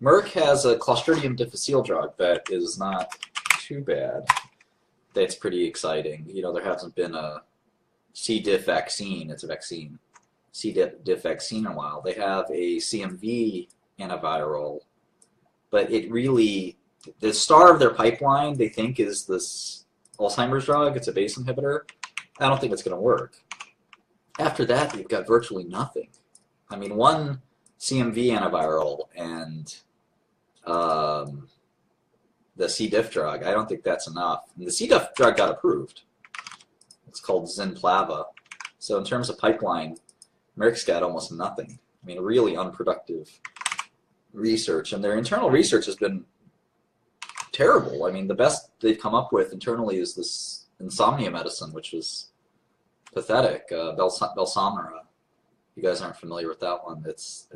Merck has a Clostridium difficile drug that is not too bad. That's pretty exciting. You know, there hasn't been a C. diff vaccine. It's a vaccine. C. diff vaccine in a while. They have a CMV antiviral, but it really, the star of their pipeline, they think, is this Alzheimer's drug. It's a BACE inhibitor. I don't think it's going to work. After that, you've got virtually nothing. I mean, one CMV antiviral and the C. diff drug, I don't think that's enough. And the C. diff drug got approved. It's called Zinplava. So in terms of pipeline, Merck's got almost nothing. I mean, really unproductive research. And their internal research has been terrible. I mean, the best they've come up with internally is this insomnia medicine, which was pathetic. Belsomra. You guys aren't familiar with that one. It's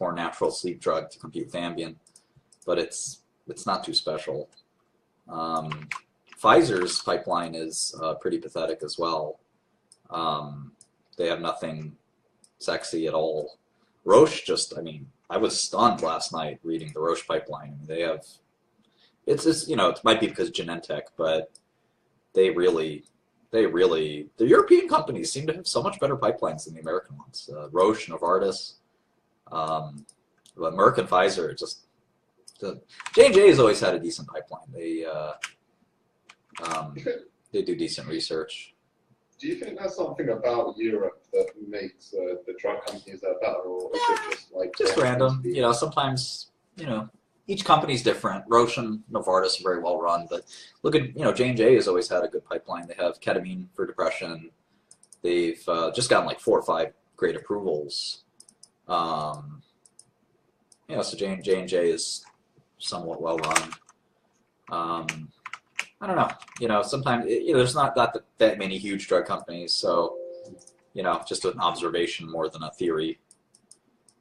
more natural sleep drug to compete with Ambien, but it's not too special. Pfizer's pipeline is pretty pathetic as well. They have nothing sexy at all. Roche I was stunned last night reading the Roche pipeline. I mean, they have, it's just, it might be because Genentech, but the European companies seem to have so much better pipelines than the American ones. Roche, Novartis, but Merck and Pfizer, J&J has always had a decent pipeline. They do decent research. Do you think there's something about Europe that makes the drug companies that better, or is it just like just random? Sometimes each company's different. Roche and Novartis are very well run, but look at J&J has always had a good pipeline. They have ketamine for depression. They've just gotten like 4 or 5 great approvals. So J&J is somewhat well run. I don't know. Sometimes there's not that many huge drug companies, so just an observation more than a theory.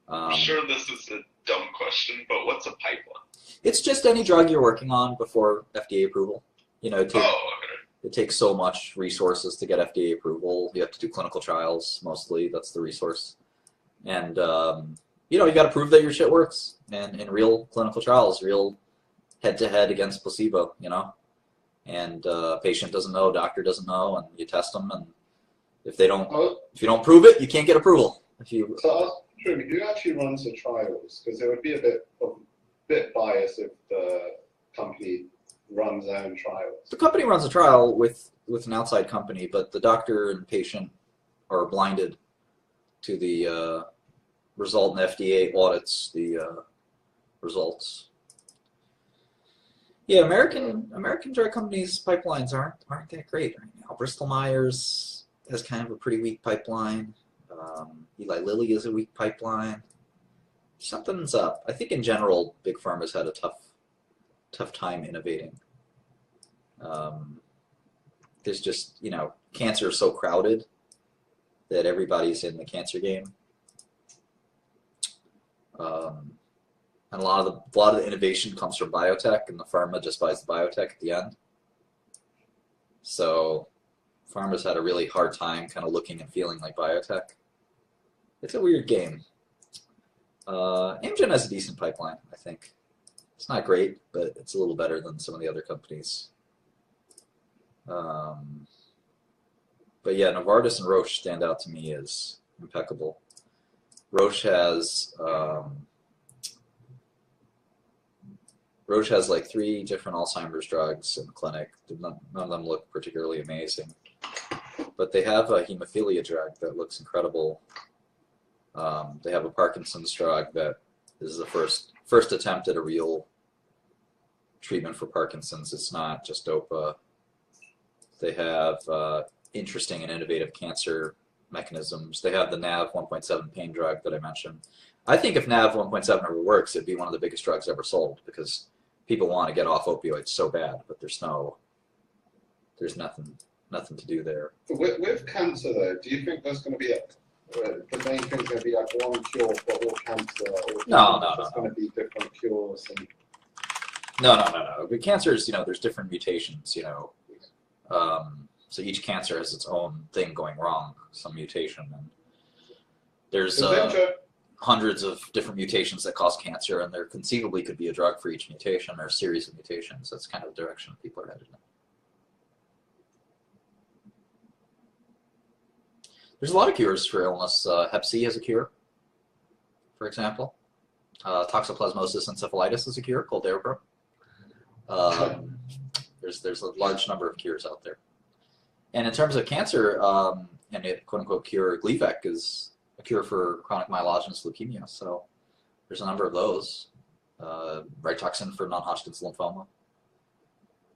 I'm sure this is a dumb question, but what's a pipeline? It's just any drug you're working on before FDA approval. Okay. It takes so much resources to get FDA approval. You have to do clinical trials mostly. That's the resource, and you got to prove that your shit works, and in real clinical trials, real head-to-head against placebo. And patient doesn't know, doctor doesn't know, and you test them, and if you don't prove it, you can't get approval. So I was wondering, who actually runs the trials? Because there would be a bit bias if the company runs their own trials. The company runs a trial with an outside company, but the doctor and patient are blinded to the result, and FDA audits the results. Yeah, American drug companies' pipelines aren't that great right now. Bristol Myers has kind of a pretty weak pipeline. Eli Lilly is a weak pipeline. Something's up. I think in general, big pharma's had a tough time innovating. There's just cancer is so crowded that everybody's in the cancer game. And a lot of the innovation comes from biotech, and the pharma just buys the biotech at the end. So pharma's had a really hard time kind of looking and feeling like biotech. It's a weird game. Amgen has a decent pipeline, I think. It's not great, but it's a little better than some of the other companies. But yeah, Novartis and Roche stand out to me as impeccable. Roche has like 3 different Alzheimer's drugs in the clinic. None of them look particularly amazing. But they have a hemophilia drug that looks incredible. They have a Parkinson's drug that is the first attempt at a real treatment for Parkinson's. It's not just DOPA. They have interesting and innovative cancer mechanisms. They have the NaV 1.7 pain drug that I mentioned. I think if NaV 1.7 ever works, it'd be one of the biggest drugs ever sold, because people want to get off opioids so bad, but there's nothing to do there. With cancer, though, do you think there's going to be the main thing's going to be like one cure for all cancer, or No. There's going to be different cures? And... No. With cancers, there's different mutations. So each cancer has its own thing going wrong, some mutation, and there's. hundreds of different mutations that cause cancer, and there conceivably could be a drug for each mutation or a series of mutations. That's kind of the direction people are headed in. There's a lot of cures for illness. Hep C has a cure, for example. Toxoplasmosis encephalitis is a cure called Darapro. There's a large number of cures out there. And in terms of cancer, and a quote-unquote cure, Gleevec is a cure for chronic myelogenous leukemia. So there's a number of those. Rituxan for non-Hodgkin's lymphoma.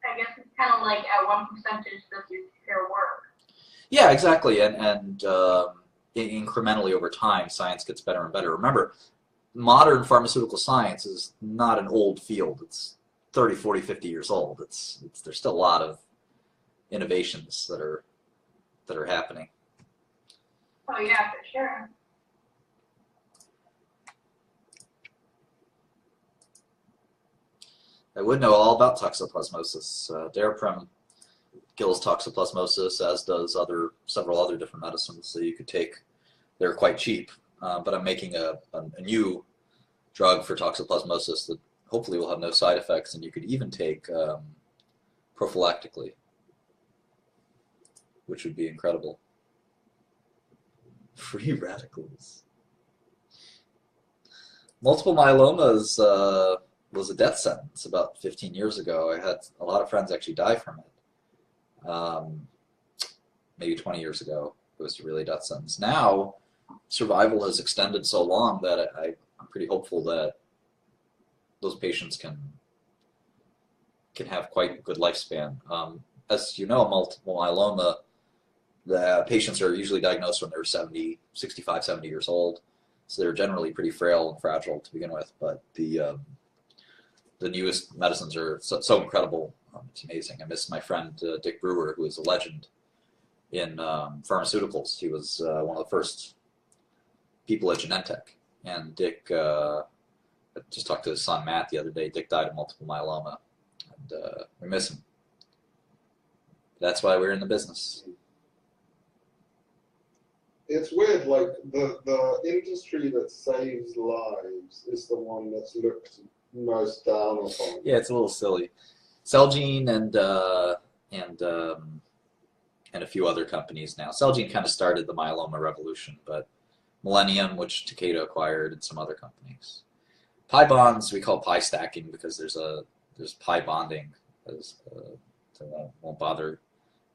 I guess it's kind of like at what percentage does your cure work? Yeah, exactly. And incrementally over time, science gets better and better. Remember, modern pharmaceutical science is not an old field. It's 30, 40, 50 years old. There's still a lot of innovations that are happening. Oh yeah, for sure. I would know all about toxoplasmosis. Daraprim kills toxoplasmosis, as does several other different medicines that you could take. They're quite cheap, but I'm making a new drug for toxoplasmosis that hopefully will have no side effects, and you could even take prophylactically, which would be incredible. Free radicals. Multiple myeloma was a death sentence about 15 years ago. I had a lot of friends actually die from it. Maybe 20 years ago, it was really a death sentence. Now, survival has extended so long that I'm pretty hopeful that those patients can have quite a good lifespan. As you know, multiple myeloma, the patients are usually diagnosed when they're 65, 70 years old. So they're generally pretty frail and fragile to begin with. But the newest medicines are so incredible. It's amazing. I miss my friend Dick Brewer, who is a legend in pharmaceuticals. He was one of the first people at Genentech. And Dick, I just talked to his son Matt the other day. Dick died of multiple myeloma, and we miss him. That's why we're in the business. It's weird, like the industry that saves lives is the one that's looked most down upon. Yeah, it's a little silly. Celgene and a few other companies now. Celgene kind of started the myeloma revolution, but Millennium, which Takeda acquired, and some other companies. Pi bonds we call pi stacking because there's pi bonding. I won't bother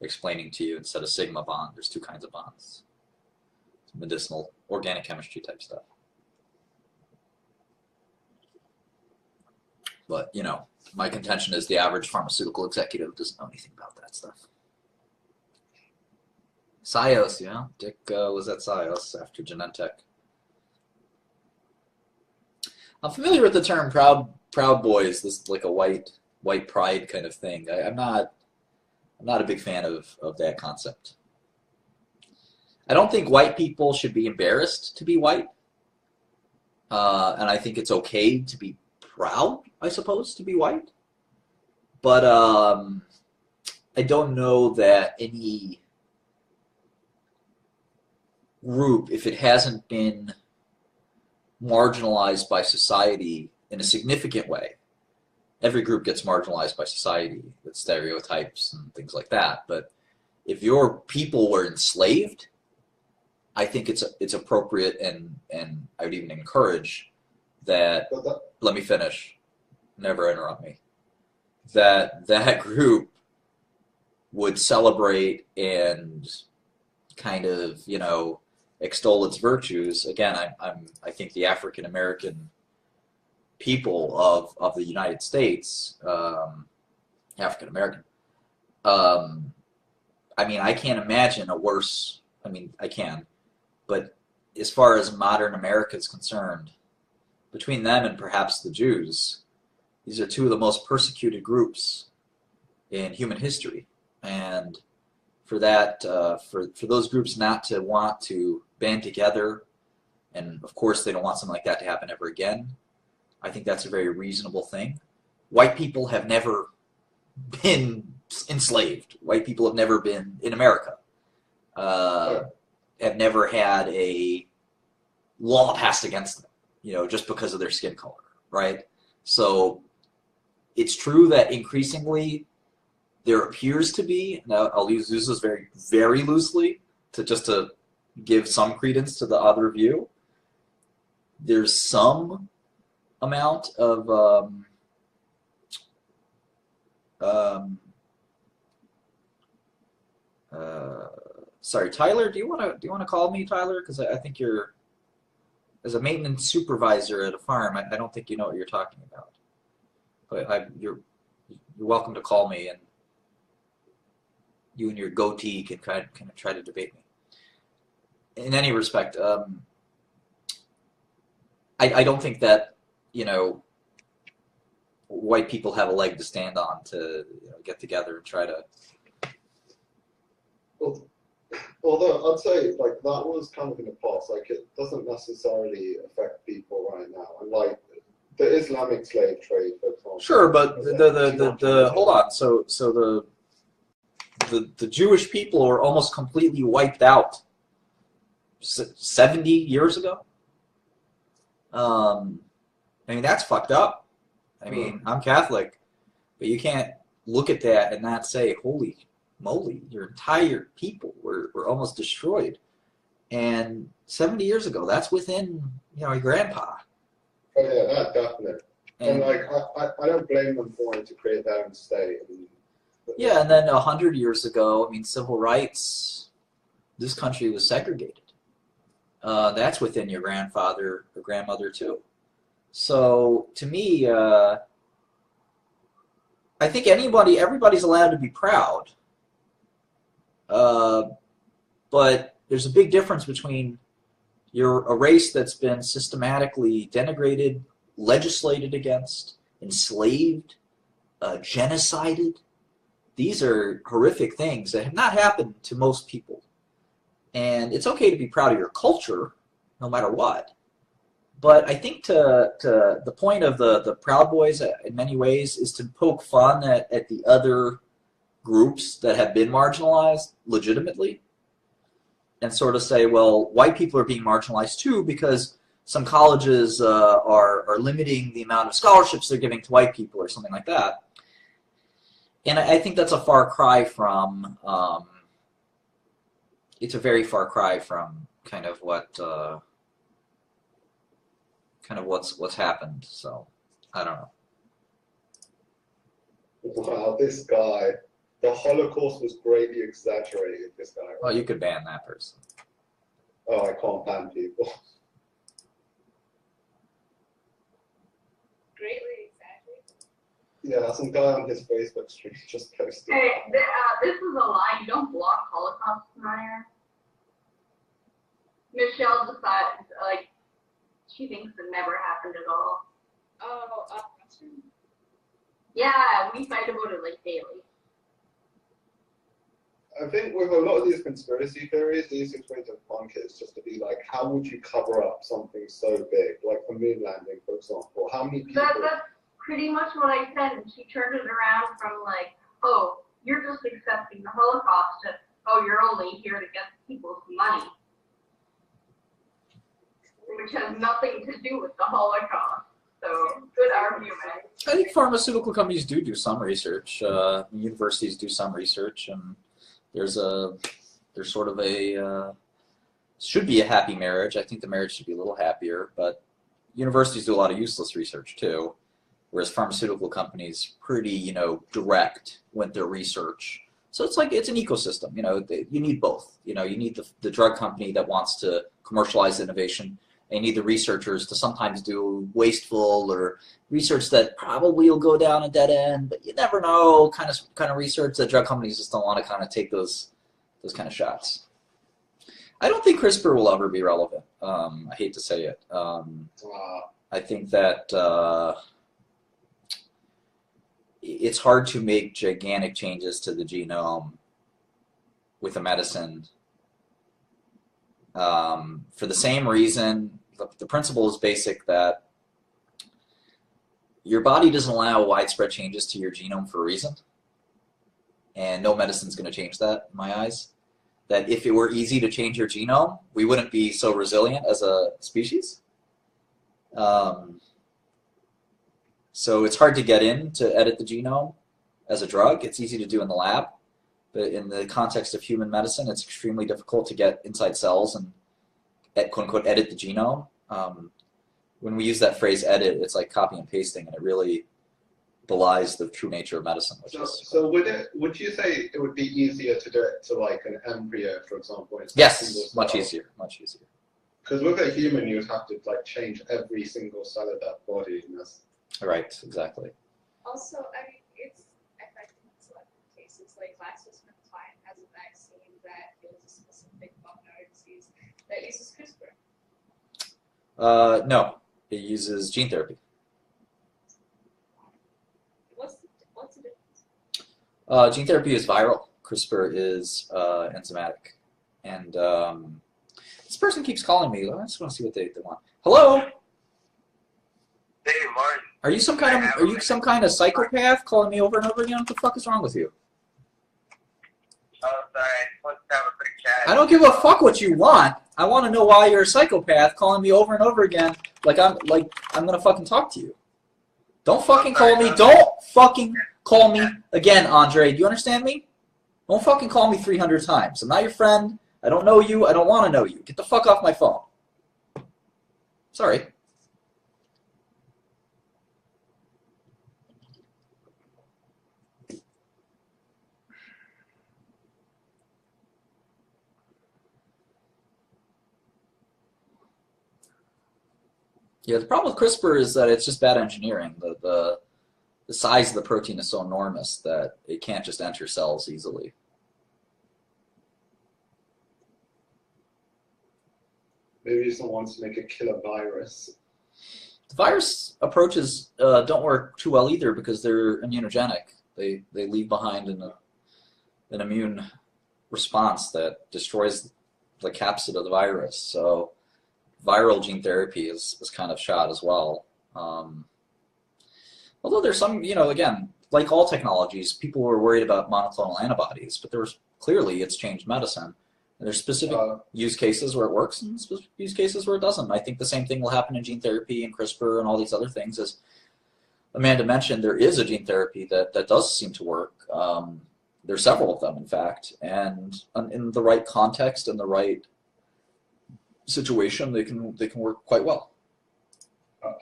explaining to you. Instead of sigma bond, there's two kinds of bonds. It's medicinal, organic chemistry type stuff. But, you know, my contention is the average pharmaceutical executive doesn't know anything about that stuff. Sios, yeah. Dick was at Sios after Genentech. I'm familiar with the term Proud Boys, this like a white pride kind of thing. I'm not a big fan of that concept. I don't think white people should be embarrassed to be white. And I think it's okay to be proud, I suppose, to be white. But I don't know that any group, if it hasn't been marginalized by society in a significant way, every group gets marginalized by society with stereotypes and things like that. But if your people were enslaved, I think it's appropriate and I would even encourage that. Let me finish. Never interrupt me. That group would celebrate and kind of, you know, extol its virtues. Again, I think the African American people of the United States, African American. I mean, I can't imagine a worse. I mean, I can, but as far as modern America is concerned, between them and perhaps the Jews, these are two of the most persecuted groups in human history. And for that, for those groups not to want to band together, and of course they don't want something like that to happen ever again, I think that's a very reasonable thing. White people have never been enslaved. White people have never been in America. Have never had a law passed against them, you know, just because of their skin color, right? So it's true that increasingly there appears to be, now I'll use this very, very loosely to give some credence to the other view. There's some amount of sorry, Tyler, do you want to call me Tyler? Because I think you're, as a maintenance supervisor at a farm, I don't think you know what you're talking about. But you're welcome to call me, and you and your goatee can kind of try to debate me. In any respect, I don't think that, you know, white people have a leg to stand on to, you know, get together and try to. Well, although I'd say like that was kind of in the past, like it doesn't necessarily affect people right now. And like the Islamic slave trade, for example. Sure, but the hold on. So the Jewish people are almost completely wiped out 70 years ago. I mean, that's fucked up. I mean, I'm Catholic, but you can't look at that and not say, holy moly, your entire people were almost destroyed. And 70 years ago, that's within, you know, your grandpa. Oh yeah, that definitely. And like, I don't blame them for wanting to create their own state. Yeah, and then 100 years ago, I mean, civil rights, this country was segregated. That's within your grandfather or grandmother too. So to me, I think everybody's allowed to be proud. But there's a big difference between you're a race that's been systematically denigrated, legislated against, enslaved, genocided. These are horrific things that have not happened to most people. And it's okay to be proud of your culture, no matter what. But I think to the point of the Proud Boys, in many ways, is to poke fun at the other groups that have been marginalized legitimately, and sort of say, well, white people are being marginalized too because some colleges are limiting the amount of scholarships they're giving to white people or something like that. And I think that's a far cry from, it's a very far cry from kind of what, what's happened. So, I don't know. Wow, this guy. The Holocaust was greatly exaggerated, this guy. Well, you could ban that person. Oh, I can't ban people. Greatly exaggerated. Yeah, some guy on his Facebook stream just posted. Hey, this is a lie. You don't block Holocaust denier. Michelle decides, like, she thinks it never happened at all. Oh, Russian? Yeah, we fight about it, like, daily. I think with a lot of these conspiracy theories, the easiest way to debunk it is just to be like, how would you cover up something so big, like the moon landing, for example? How many people? That's pretty much what I said, and she turned it around from like, oh, you're just accepting the Holocaust to, oh, you're only here to get people's money, which has nothing to do with the Holocaust. So, good argument. I think pharmaceutical companies do some research. Universities do some research, and there's sort of a should be a happy marriage. I think the marriage should be a little happier, but universities do a lot of useless research too, whereas pharmaceutical companies pretty, you know, direct with their research. So it's like it's an ecosystem. You know, you need both. You know, you need the drug company that wants to commercialize innovation, and you need the researchers to sometimes do wasteful or research that probably will go down a dead end, but you never know, kind of research that drug companies just don't want to kind of take those kind of shots. I don't think CRISPR will ever be relevant. I hate to say it. I think that it's hard to make gigantic changes to the genome with a medicine for the same reason. The principle is basic, that your body doesn't allow widespread changes to your genome for a reason, and no medicine is going to change that in my eyes. that if it were easy to change your genome, we wouldn't be so resilient as a species. So it's hard to get in to edit the genome as a drug. It's easy to do in the lab, but in the context of human medicine, it's extremely difficult to get inside cells and quote unquote edit the genome. When we use that phrase edit, it's like copy and pasting, and it really belies the true nature of medicine. So would you say it would be easier to do it to like an embryo, for example? Yes, much easier, much easier. Because with a human, you would have to like change every single cell of that body. And that's... Right, exactly. Also, I mean, it's effective in selected cases. Like GlaxoSmithKline has a vaccine that kills a specific bone marrow disease that uses CRISPR. No, it uses gene therapy. What's the difference? Gene therapy is viral. CRISPR is enzymatic. And this person keeps calling me. I just want to see what they want. Hello? Hey, Martin. Are you some kind of psychopath calling me over and over again? What the fuck is wrong with you? Oh, sorry. I just wanted to have a quick chat. I don't give a fuck what you want. I want to know why you're a psychopath calling me over and over again like I'm gonna fucking talk to you. Don't fucking call me. Don't fucking call me again, Andre. Do you understand me? Don't fucking call me 300 times. I'm not your friend. I don't know you. I don't want to know you. Get the fuck off my phone. Sorry. Yeah, the problem with CRISPR is that it's just bad engineering. The size of the protein is so enormous that it can't just enter cells easily. Maybe someone wants to make a killer virus. The virus approaches don't work too well either because they're immunogenic. They leave behind an immune response that destroys the capsid of the virus. So viral gene therapy is kind of shot as well. Although there's some, again, like all technologies, people were worried about monoclonal antibodies, but clearly it's changed medicine. And there's specific use cases where it works and specific use cases where it doesn't. I think the same thing will happen in gene therapy and CRISPR and all these other things. As Amanda mentioned, there is a gene therapy that does seem to work. There's several of them, in fact, and in the right context and the right situation, they can work quite well.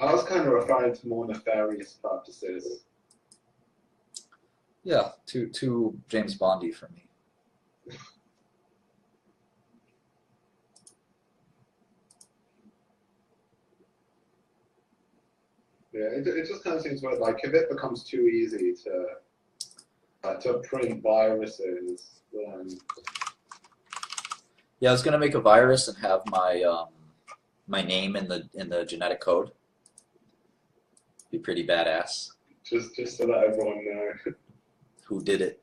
I was kind of referring to more nefarious purposes. Yeah, too James Bondy for me. Yeah, it just kind of seems weird. Like if it becomes too easy to print viruses, then Yeah, I was gonna make a virus and have my name in the genetic code. Be pretty badass. just so that everyone knows. Who did it?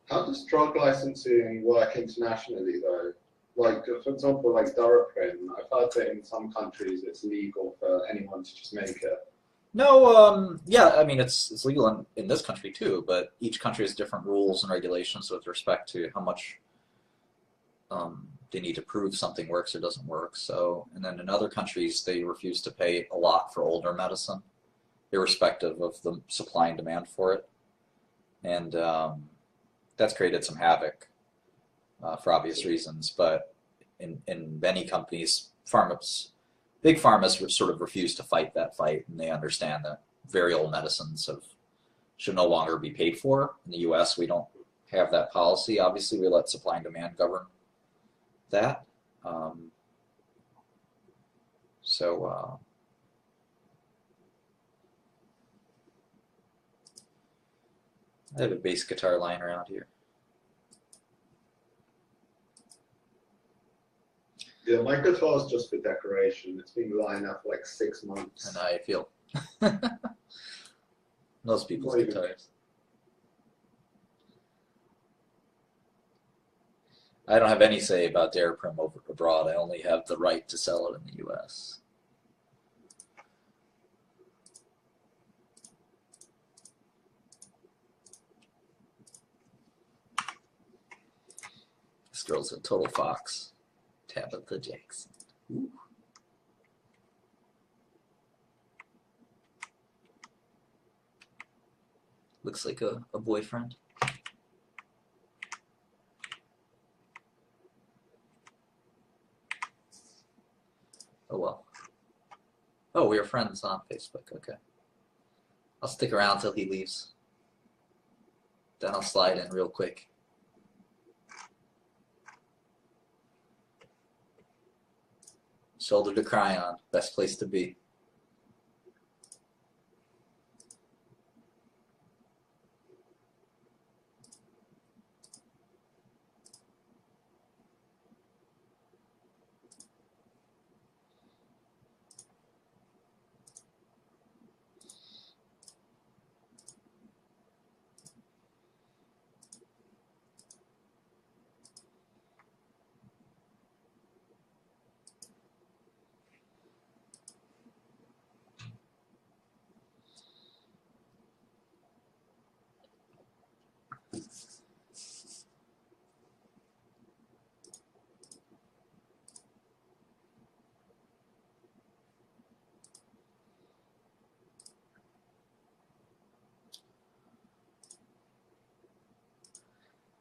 How does drug licensing work internationally, though? Like, for example, like Daraprim, I've heard that in some countries it's legal for anyone to just make it. No, yeah, I mean it's legal in this country too, but each country has different rules and regulations with respect to how much they need to prove something works or doesn't work. So, and then in other countries they refuse to pay a lot for older medicine, irrespective of the supply and demand for it, and that's created some havoc for obvious reasons. But in many companies, big pharmas sort of refuse to fight that fight, and they understand that very old medicines should no longer be paid for. In the U.S., we don't have that policy. Obviously, we let supply and demand govern that. I have a bass guitar lying around here. Yeah, my guitar's just for decoration. It's been lying up for like 6 months. And I feel most people's Not even- guitars. I don't have any say about Daraprim over abroad. I only have the right to sell it in the U.S. This girl's a total fox. Tabitha Jackson. Ooh. Looks like a boyfriend. Oh well. Oh, we are friends on Facebook. Okay. I'll stick around till he leaves. Then I'll slide in real quick. Shoulder to cry on. Best place to be.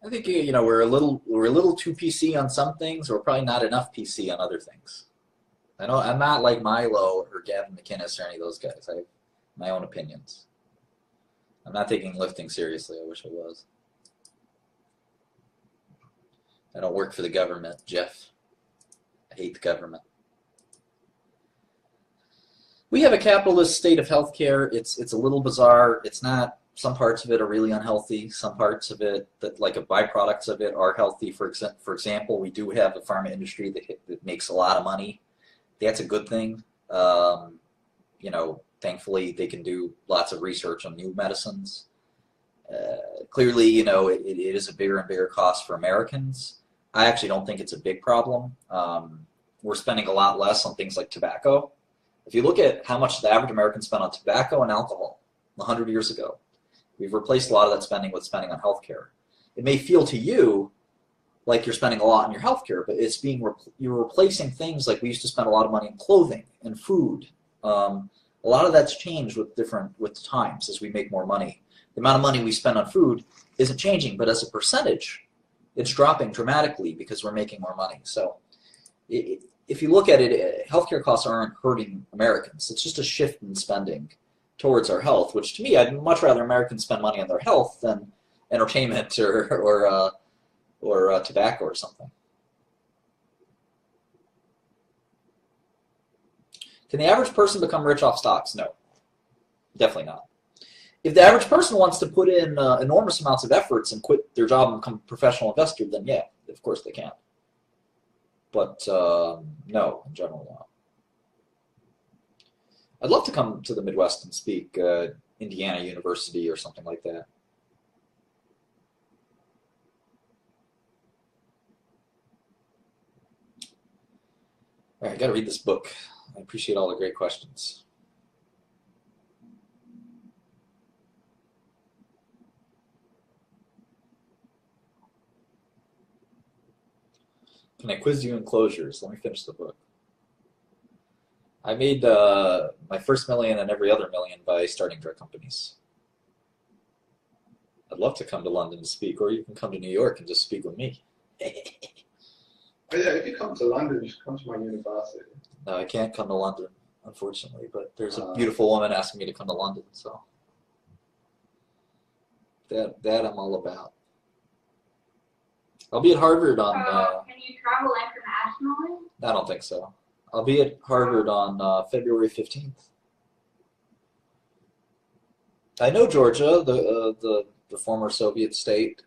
I think we're a little too PC on some things. We're probably not enough PC on other things. I know I'm not like Milo or Gavin McInnes or any of those guys. I have my own opinions. I'm not taking lifting seriously. I wish I was. I don't work for the government, Jeff. I hate the government. We have a capitalist state of healthcare. It's a little bizarre. It's not. Some parts of it are really unhealthy. Some parts of it, that like byproducts of it, are healthy. For example, we do have a pharma industry that makes a lot of money. That's a good thing. Thankfully, they can do lots of research on new medicines. Clearly, it is a bigger and bigger cost for Americans. I actually don't think it's a big problem. We're spending a lot less on things like tobacco. If you look at how much the average American spent on tobacco and alcohol 100 years ago, we've replaced a lot of that spending with spending on healthcare. It may feel to you like you're spending a lot on your healthcare, but you're replacing things like we used to spend a lot of money on clothing and food. A lot of that's changed with the times as we make more money. The amount of money we spend on food isn't changing, but as a percentage, it's dropping dramatically because we're making more money. So if you look at it, healthcare costs aren't hurting Americans. It's just a shift in spending towards our health, which to me, I'd much rather Americans spend money on their health than entertainment or tobacco or something. Can the average person become rich off stocks? No, definitely not. If the average person wants to put in enormous amounts of efforts and quit their job and become a professional investor, then yeah, of course they can. But no, in general, no. I'd love to come to the Midwest and speak Indiana University or something like that. All right, I got to read this book. I appreciate all the great questions. Can I quiz you in closures? Let me finish the book. I made my first million and every other million by starting drug companies. I'd love to come to London to speak, or you can come to New York and just speak with me. But yeah, if you come to London, you should come to my university. No, I can't come to London, unfortunately, but there's a beautiful woman asking me to come to London, so that I'm all about. I'll be at Harvard on... can you travel internationally? I don't think so. I'll be at Harvard on February 15th. I know Georgia. The the former Soviet state.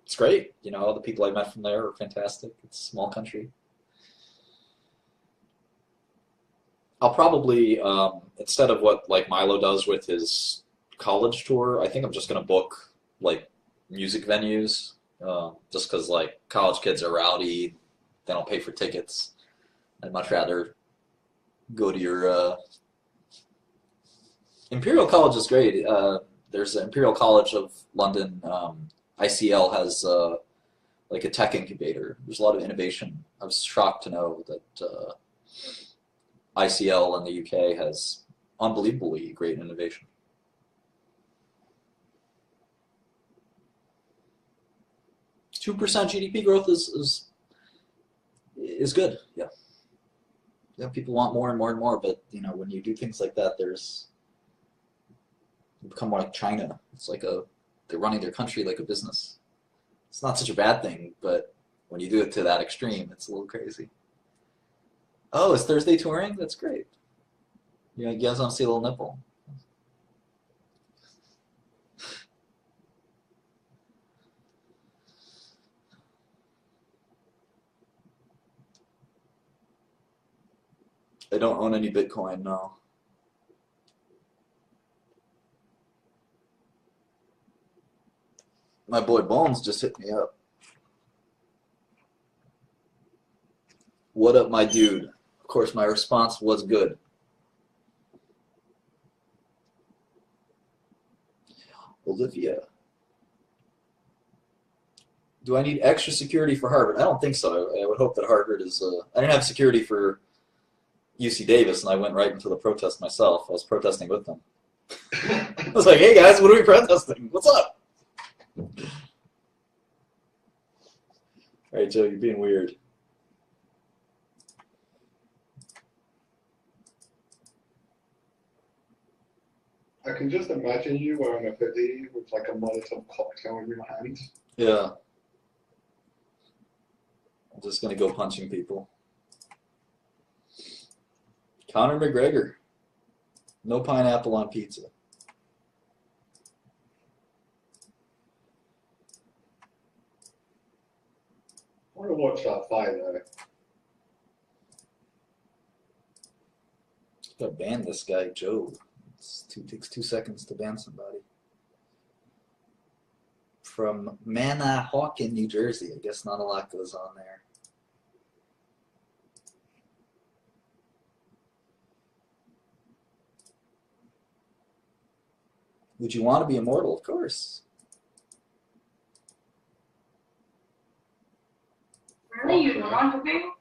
It's great. You know, all the people I met from there are fantastic. It's a small country. I'll probably, instead of what like Milo does with his college tour, I think I'm just going to book like music venues, just because like college kids are rowdy, they don't pay for tickets. I'd much rather go to your Imperial College is great. There's the Imperial College of London. ICL has like a tech incubator. There's a lot of innovation. I was shocked to know that ICL in the UK has unbelievably great innovation. Two percent GDP growth is good. Yeah. Yeah, people want more and more and more, but you know, when you do things like that, you become more like China. It's like they're running their country like a business. It's not such a bad thing, but when you do it to that extreme, it's a little crazy. Oh, is Thursday touring? That's great. You guys want to see a little nipple? I don't own any Bitcoin, no. My boy Bones just hit me up. What up, my dude? Of course, my response was good. Olivia. Do I need extra security for Harvard? I don't think so. I would hope that Harvard is... I didn't have security for UC Davis, and I went right into the protest myself. I was protesting with them. I was like, hey guys, what are we protesting? What's up? All right, Joe, you're being weird. I can just imagine you wearing a hoodie with like a Molotov cocktail in your hand. Yeah. I'm just going to go punching people. Conor McGregor. No pineapple on pizza. I want to watch that fight though. Gotta ban this guy, Joe. Takes 2 seconds to ban somebody. From Manahawkin, New Jersey. I guess not a lot goes on there. Would you want to be immortal? Of course. Really? You don't want to be?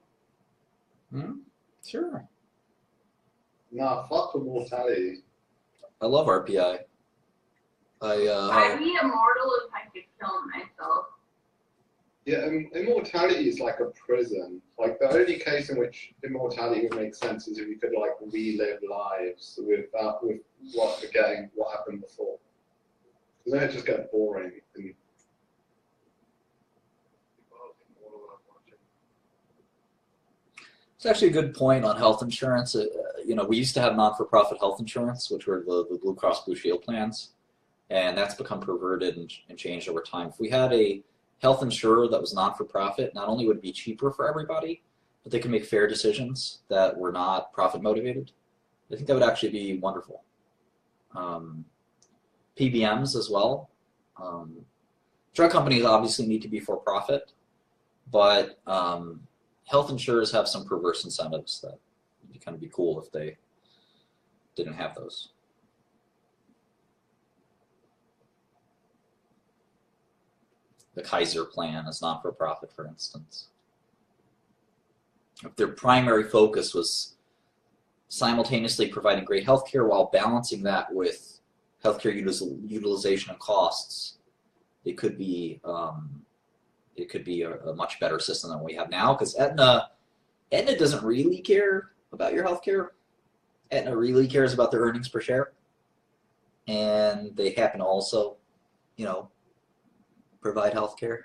Sure. Nah, fuck immortality. I love RPI. I'd be immortal if I could kill myself. Yeah, immortality is like a prison. Like the only case in which immortality would make sense is if you could like relive lives without forgetting what happened before. Because then it just gets boring. And It's actually a good point on health insurance. You know, we used to have not-for-profit health insurance, which were the Blue Cross Blue Shield plans, and that's become perverted and changed over time. If we had a health insurer that was not-for-profit, not only would it be cheaper for everybody, but they could make fair decisions that were not profit-motivated. I think that would actually be wonderful. PBMs as well. Drug companies obviously need to be for-profit, but health insurers have some perverse incentives that would kind of be cool if they didn't have those. The Kaiser plan is not-for-profit, for instance. If their primary focus was simultaneously providing great healthcare while balancing that with healthcare utilization and costs, it could be a much better system than we have now. Because Aetna doesn't really care about your healthcare. Aetna really cares about their earnings per share, and they happen to also, you know, provide healthcare.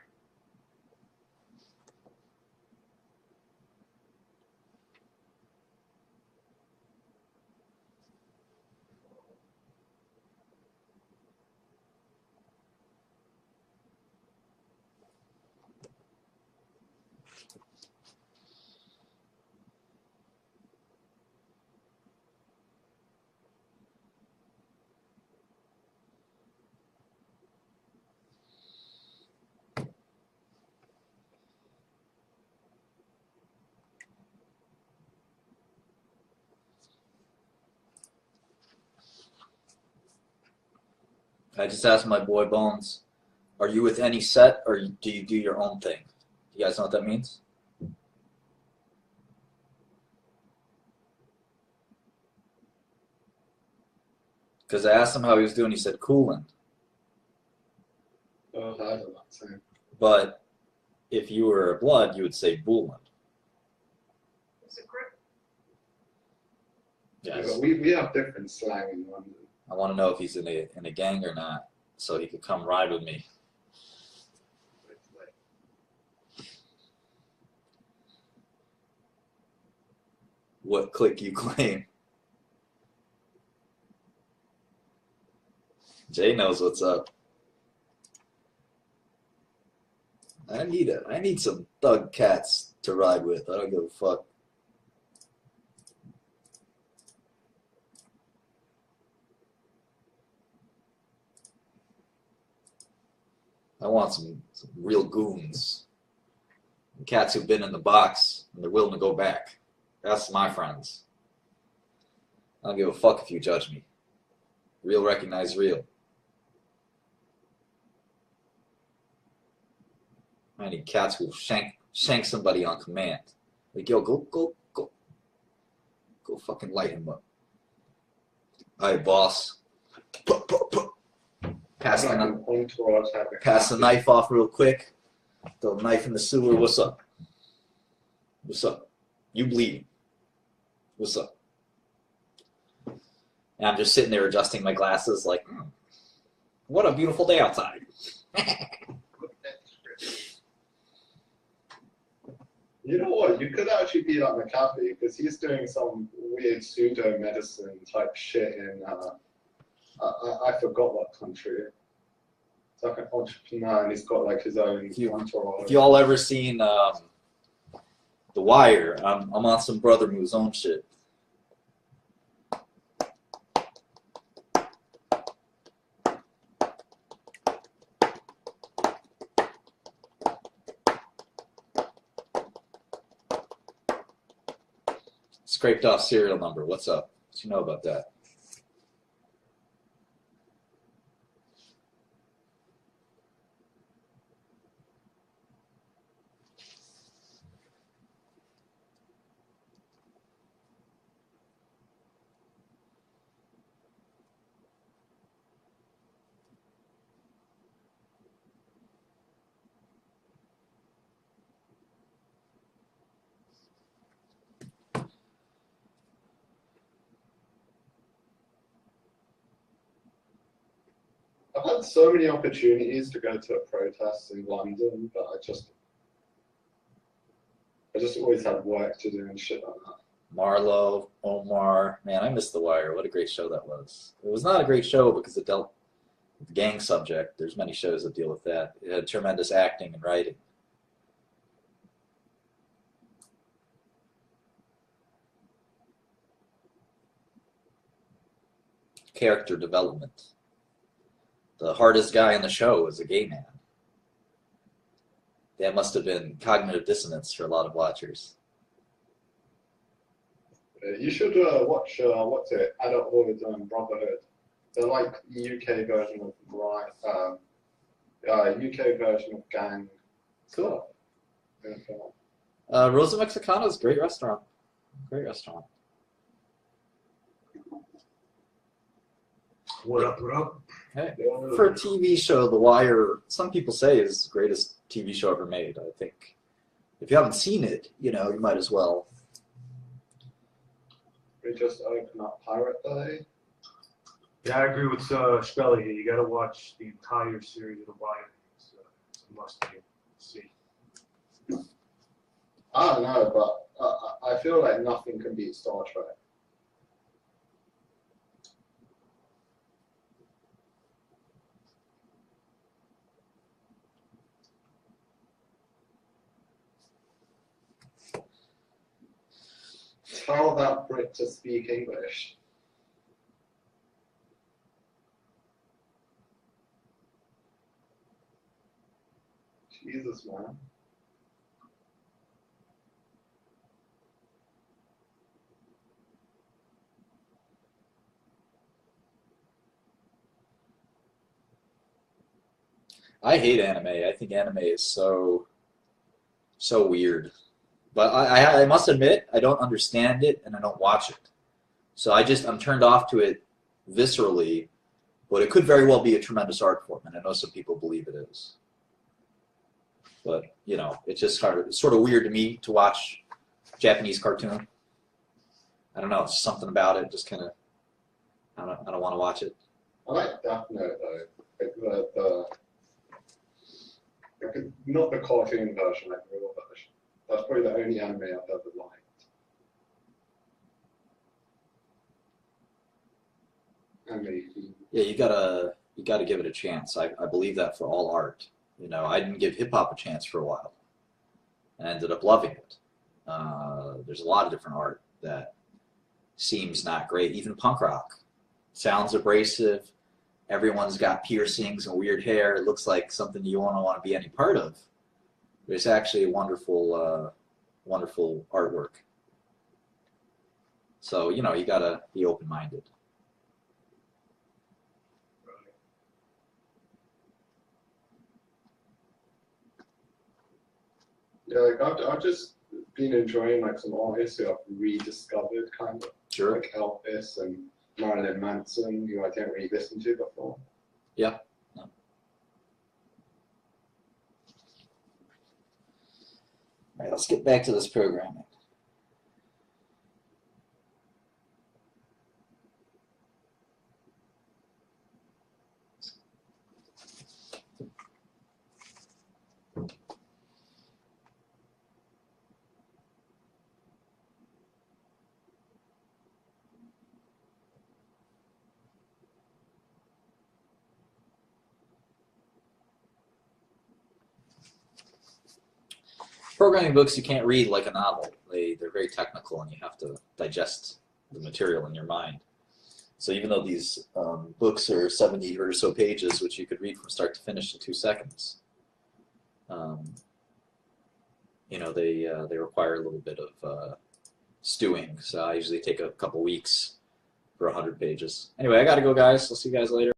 I just asked my boy Bones, are you with any set or do you do your own thing? You guys know what that means? Because I asked him how he was doing, he said coolin'. Oh, I don't know. Same. But if you were a blood, you would say bullin'. It's a grip. Yeah, Yes. but we have different slang in London. I want to know if he's in a gang or not, so he could come ride with me. It's like, What clique you claim? Jay knows what's up. I need some thug cats to ride with. I don't give a fuck. I want some real goons. Cats who've been in the box and they're willing to go back. That's my friends. I don't give a fuck if you judge me. Real recognize real. I need cats who will shank somebody on command. Like, yo, go fucking light him up. Alright, boss. Pass like the, an entourage having pass the knife off real quick. Throw the knife in the sewer. What's up? What's up? You bleeding. What's up? And I'm just sitting there adjusting my glasses like, what a beautiful day outside. You know what? You could actually be like McAfee because he's doing some weird pseudo medicine type shit in I forgot what country. It's like an entrepreneur and he's got like his own entourage. If y'all ever seen The Wire, I'm on some brother moves own shit. Scraped off serial number. What's up? What you know about that? I've had so many opportunities to go to a protest in London, but I just always had work to do and shit like that. Marlowe, Omar, man, I missed The Wire. What a great show that was. It was not a great show because it dealt with the gang subject. There's many shows that deal with that. It had tremendous acting and writing. Character development. The hardest guy in the show was a gay man. That must have been cognitive dissonance for a lot of watchers. You should watch what's it? Adulthood and Brotherhood. They're like the UK version of UK version of gang. Cool. Yeah. Rosa Mexicana is a great restaurant. Great restaurant. What up, what up? Hey, for a TV show, The Wire, some people say is the greatest TV show ever made. I think if you haven't seen it, you might as well. We just open up Pirate Bay. Yeah, I agree with Spelly here. You got to watch the entire series of The Wire. It's a must see. I don't know, but I feel like nothing can beat Star Trek. Tell that Brit to speak English. Jesus, man. I hate anime. I think anime is so weird. But I must admit, I don't understand it and I don't watch it. So I'm turned off to it viscerally, but it could very well be a tremendous art form, and I know some people believe it is. But, you know, it's just sort of weird to me to watch Japanese cartoon. I don't know, it's something about it, just kind of, I don't want to watch it. I like Death Note though. Not the cartoon version, like the real version. That's probably the only anime I've ever liked. Yeah, you gotta give it a chance. I believe that for all art. You know, I didn't give hip hop a chance for a while, and ended up loving it. There's a lot of different art that seems not great. Even punk rock sounds abrasive. Everyone's got piercings and weird hair. It looks like something you don't want to be any part of. But it's actually a wonderful, wonderful artwork. So, you know, you gotta be open-minded. Yeah, like I've just been enjoying like some artists who I've rediscovered, kind of. Sure. Like Elvis and Marilyn Manson, who I didn't really listen to before. Yeah. No. All right, let's get back to this programming. Programming books you can't read like a novel. They're very technical and you have to digest the material in your mind. So even though these books are 70 or so pages, which you could read from start to finish in 2 seconds, you know, they require a little bit of stewing. So I usually take a couple weeks for 100 pages. Anyway, I gotta go, guys. I'll see you guys later.